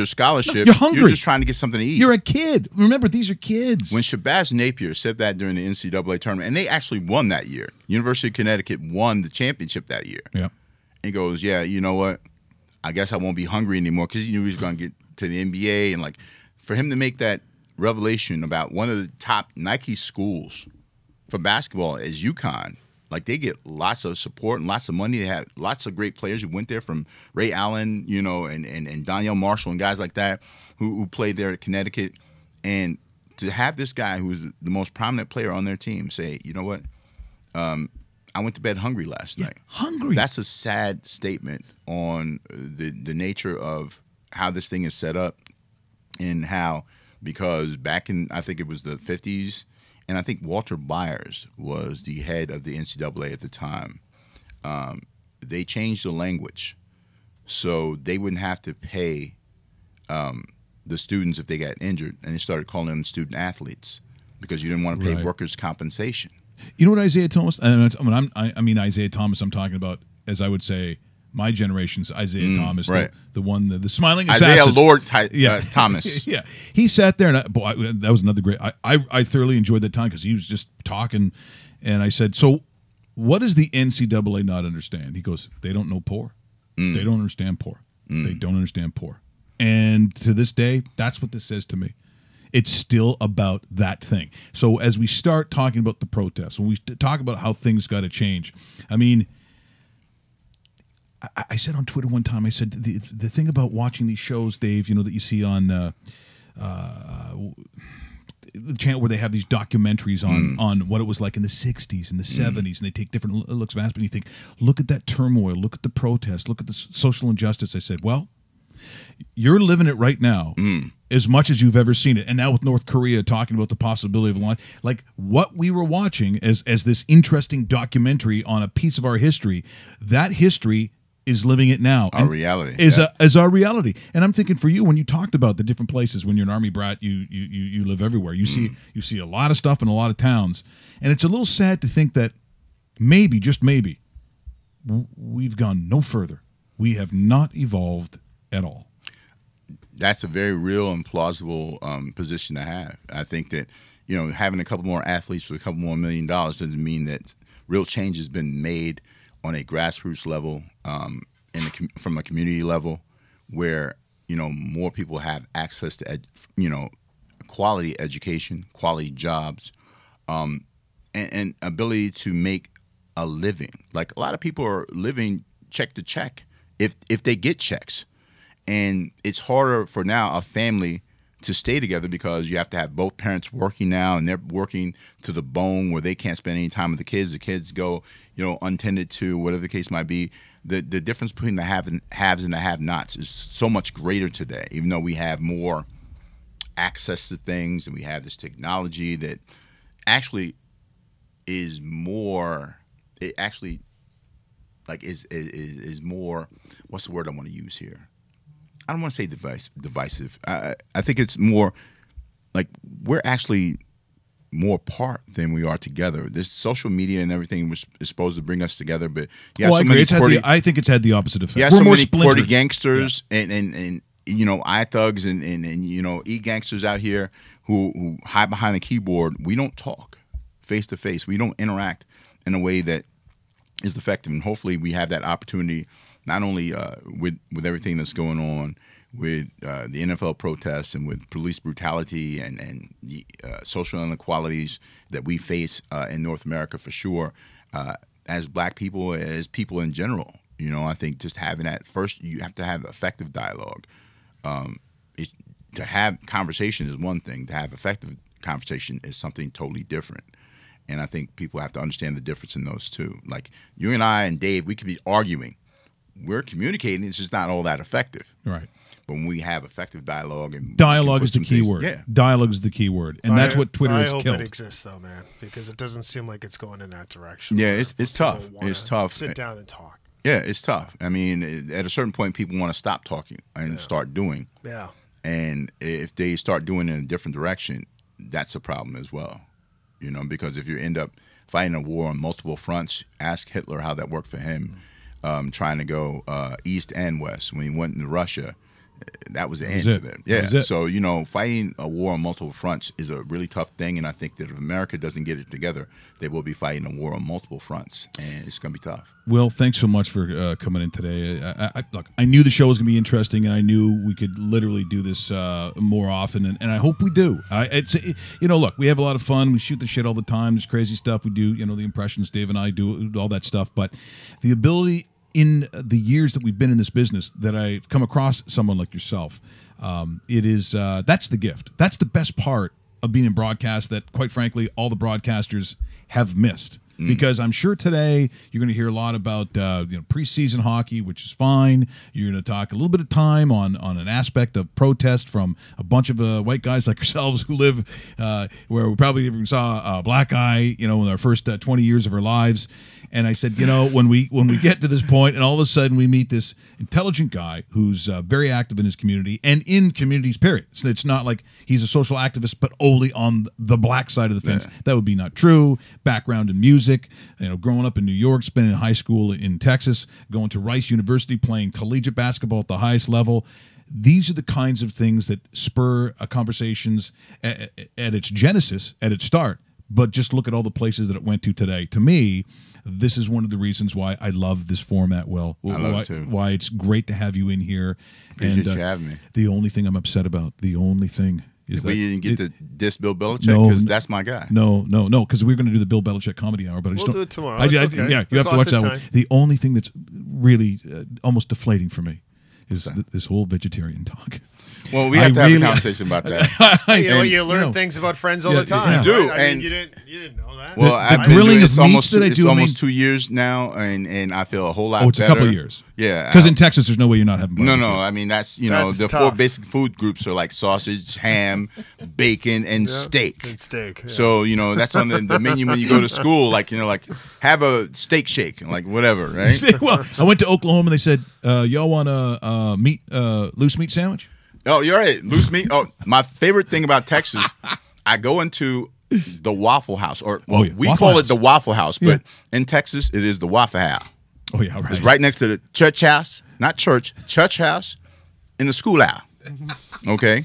B: scholarship.
A: No, you're hungry.
B: You're just trying to get something to eat.
A: You're a kid. Remember, these are kids.
B: When Shabazz Napier said that during the NCAA tournament, and they actually won that year. University of Connecticut won the championship that year.
A: Yeah.
B: He goes, "Yeah, you know what? I guess I won't be hungry anymore," because he knew he was going to get to the NBA. And like for him to make that revelation about one of the top Nike schools for basketball is UConn, like they get lots of support and lots of money. They have lots of great players who went there, from Ray Allen, and Donnell Marshall and guys like that who played there at Connecticut. And to have this guy who was the most prominent player on their team say, "You know what? I went to bed hungry last night."
A: Hungry.
B: That's a sad statement on the nature of how this thing is set up, and how, because back in, I think it was the 50s, and I think Walter Byers was the head of the NCAA at the time, they changed the language so they wouldn't have to pay the students if they got injured, and they started calling them student athletes because you didn't want to pay workers' compensation.
A: You know what Isaiah Thomas? I mean Isaiah Thomas. I'm talking about, as I would say, my generation's Isaiah Thomas, the one, the smiling assassin.
B: Isaiah Lord Thomas.
A: Yeah, he sat there, and that was another great. I thoroughly enjoyed that time because he was just talking, and I said, "So, what does the NCAA not understand?" He goes, "They don't know poor. They don't understand poor. They don't understand poor." And to this day, that's what this says to me. It's still about that thing. So as we start talking about the protests, when we talk about how things got to change, I mean, I said on Twitter one time, I said, the thing about watching these shows, Dave, that you see on the channel where they have these documentaries on what it was like in the 60s and the 70s, and they take different looks of aspect, and you think, look at that turmoil, look at the protests, look at the social injustice. I said, well, you're living it right now as much as you've ever seen it. And now with North Korea talking about the possibility of launch, like what we were watching as this interesting documentary on a piece of our history, that history is living it now.
B: Our reality.
A: Is our reality. And I'm thinking for you, when you talked about the different places, when you're an Army brat, you live everywhere. You see a lot of stuff in a lot of towns. And it's a little sad to think that maybe, just maybe, we've gone no further. We have not evolved at all.
B: That's a very real and plausible position to have. I think that, having a couple more athletes with a couple more $1 million doesn't mean that real change has been made on a grassroots level, from a community level, where more people have access to quality education, quality jobs, and ability to make a living. Like, a lot of people are living check to check if they get checks, and it's harder for now a family to stay together because you have to have both parents working now, and they're working to the bone where they can't spend any time with the kids. The kids go, untended to, whatever the case might be. The difference between the haves and the have-nots is so much greater today, even though we have more access to things and we have this technology that actually is more. It actually is more. What's the word I want to use here? I don't want to say divisive. I think it's more like we're actually more apart than we are together. This social media and everything is supposed to bring us together, but
A: I agree. I think it's had the opposite effect.
B: Yeah,
A: we're
B: so
A: more
B: many
A: splintered.
B: Porty gangsters and I-thugs and e-gangsters out here who hide behind a keyboard. We don't talk face to face. We don't interact in a way that is effective, and hopefully we have that opportunity. Not only with everything that's going on with the NFL protests and with police brutality and the social inequalities that we face in North America, for sure, as Black people, as people in general. I think just having that, first you have to have effective dialogue. To have conversation is one thing. To have effective conversation is something totally different. And I think people have to understand the difference in those two. Like, you and I and Dave, we could be arguing. We're communicating. It's just not all that effective.
A: Right.
B: But when we have effective dialogue, and
A: dialogue is the key word.
B: Yeah.
A: Dialogue is the key word, and that's what Twitter has killed.
D: I hope it exists, though, man, because it doesn't seem like it's going in that direction.
B: Yeah, it's tough. It's tough.
D: Sit down and talk.
B: Yeah, it's tough. I mean, at a certain point, people want to stop talking and start doing.
D: Yeah.
B: And if they start doing it in a different direction, that's a problem as well. Because if you end up fighting a war on multiple fronts, ask Hitler how that worked for him. Trying to go east and west. When he went into Russia, that was the end of it. Yeah. So, fighting a war on multiple fronts is a really tough thing, and I think that if America doesn't get it together, they will be fighting a war on multiple fronts, and it's going to be tough.
A: Will, thanks so much for coming in today. Look, I knew the show was going to be interesting, and I knew we could literally do this more often, and I hope we do. Look, we have a lot of fun. We shoot the shit all the time. There's crazy stuff. We do, the impressions. Dave and I do all that stuff, but the ability in the years that we've been in this business that I've come across someone like yourself, that's the gift. That's the best part of being in broadcast that, quite frankly, all the broadcasters have missed. Because I'm sure today you're going to hear a lot about preseason hockey, which is fine. You're going to talk a little bit of time on an aspect of protest from a bunch of white guys like yourselves who live where we probably even saw a black guy, in our first 20 years of our lives. And I said, when we get to this point, and all of a sudden we meet this intelligent guy who's very active in his community and in communities, period. So it's not like he's a social activist, but only on the black side of the fence. Yeah. That would be not true. Background in music, growing up in New York, spending high school in Texas, going to Rice University, playing collegiate basketball at the highest level. These are the kinds of things that spur conversations at its genesis, at its start. But just look at all the places that it went to today. To me, this is one of the reasons why I love this format, Will.
B: I love it too.
A: Why it's great to have you in here.
B: Appreciate you having me.
A: The only thing I'm upset about, is that
B: you didn't get to diss Bill Belichick, because that's my guy.
A: No, because we're going to do the Bill Belichick comedy hour, but
D: we'll do it tomorrow.
A: Okay. Yeah, you have to watch that one. The only thing that's really almost deflating for me is this whole vegetarian talk.
B: Well, we have to have a conversation about that.
D: You learn things about friends all the time.
B: You do,
D: right?
B: and
D: you didn't know that.
B: Well,
A: the grilling of meats that I
B: it's
A: do.
B: almost 2 years now, and I feel a whole lot better.
A: Oh, it's a couple of years.
B: Yeah,
A: because in Texas, there's no way you're not having barbecue.
B: No. I mean, that's the
D: tough.
B: 4 basic food groups are like sausage, ham, bacon, and steak.
D: And steak. Yeah.
B: So that's on the menu when you go to school. Like have a steak shake, like whatever, right?
A: Well, I went to Oklahoma and they said, "Y'all want a loose meat sandwich?"
B: Oh, you're right. Loose meat. Oh, my favorite thing about Texas, I go into the Waffle House, or we call it the Waffle House, but in Texas it is the Waffle House.
A: Oh yeah, right.
B: It's right next to the church house, not church house, in the school house. Okay,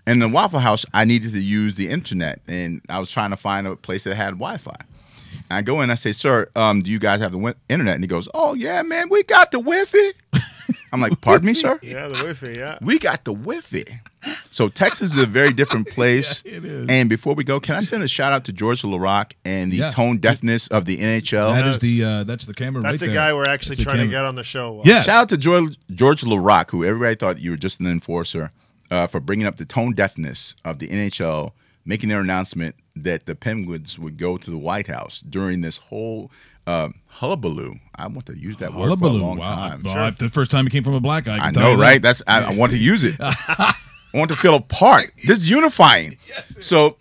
B: in the Waffle House, I needed to use the internet, and I was trying to find a place that had Wi-Fi. And I go in, I say, "Sir, do you guys have the internet?" And he goes, "Oh yeah, man, we got the Wi-Fi." I'm like, "Pardon me, sir?"
D: Yeah, the Wi-Fi. Yeah,
B: we got the Wi-Fi. So Texas is a very different place.
A: Yeah, it is.
B: And before we go, can I send a shout out to George LaRocque and the tone deafness of the NHL?
A: That is that's the camera.
D: That's
A: right
D: a
A: there.
D: guy we're actually
A: That's the
D: trying to
A: camera.
D: get on the show.
A: Yes.
B: Shout out to George LaRocque, who everybody thought you were just an enforcer, for bringing up the tone deafness of the NHL, making their announcement that the Penguins would go to the White House during this whole hullabaloo. I want to use that word for a long time.
A: Well, the first time it came from a black guy.
B: I know, right? I want to use it. I want to feel a part. This is unifying.
A: Yes,
B: so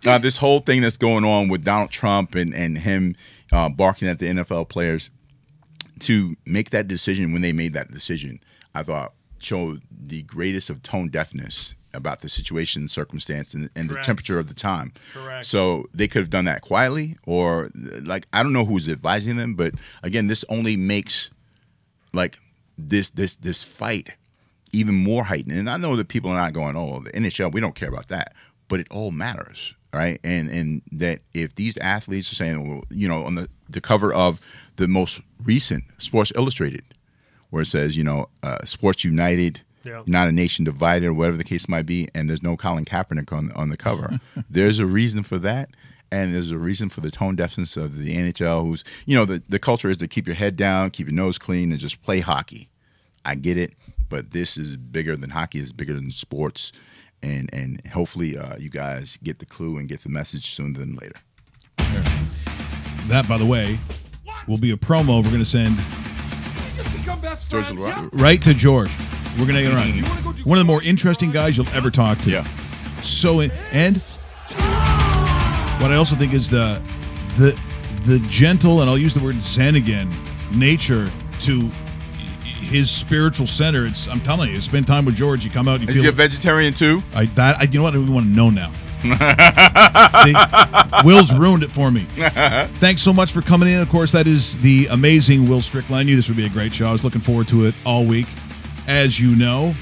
B: this whole thing that's going on with Donald Trump and him barking at the NFL players to make that decision when they made that decision, I thought showed the greatest of tone deafness about the situation, circumstance, and the temperature of the time.
D: Correct.
B: So they could have done that quietly, or like I don't know who's advising them, but again, this only makes like this fight even more heightened. And I know that people are not going, "Oh, the NHL, we don't care about that," but it all matters, right? And that if these athletes are saying, well, you know, on the cover of the most recent Sports Illustrated, where it says, you know, Sports United, not a nation divided, or whatever the case might be, and there's no Colin Kaepernick on the cover. There's a reason for that, and there's a reason for the tone deafness of the NHL, who's, you know, the culture is to keep your head down, keep your nose clean, and just play hockey. I get it, but this is bigger than hockey. It's bigger than sports, and hopefully you guys get the clue and get the message sooner than later.
A: That, by the way, will be a promo we're going to send
B: George LaRocque.
A: right to George. We're going to get around. One of the more interesting guys you'll ever talk to.
B: Yeah.
A: And what I also think is the gentle, and I'll use the word zen again, nature to his spiritual center. I'm telling you, spend time with George. You come out, you
B: Is
A: feel.
B: he a vegetarian too?
A: You know what? I really want to know now. See, Will's ruined it for me. Thanks so much for coming in. Of course, that is the amazing Will Strickland. I knew this would be a great show. I was looking forward to it all week, as you know.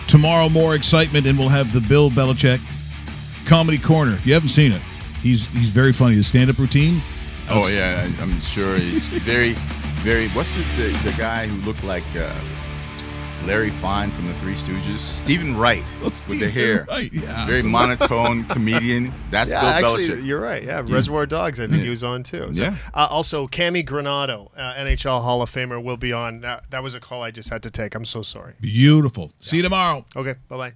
A: Tomorrow, more excitement, and we'll have the Bill Belichick Comedy Corner. If you haven't seen it, he's very funny. His stand-up routine.
B: Oh yeah, I'm sure he's very, very. What's the guy who looked like Larry Fine from the Three Stooges? Stephen Wright with the hair.
A: Right, yeah.
B: Very monotone comedian. That's Bill
D: actually,
B: Belichick.
D: You're right. Yeah, Reservoir Dogs. I think he was on too. So,
B: Yeah.
D: Also, Cammy Granado, NHL Hall of Famer, will be on. That was a call I just had to take. I'm so sorry.
A: Beautiful. See you tomorrow.
D: Okay. Bye bye.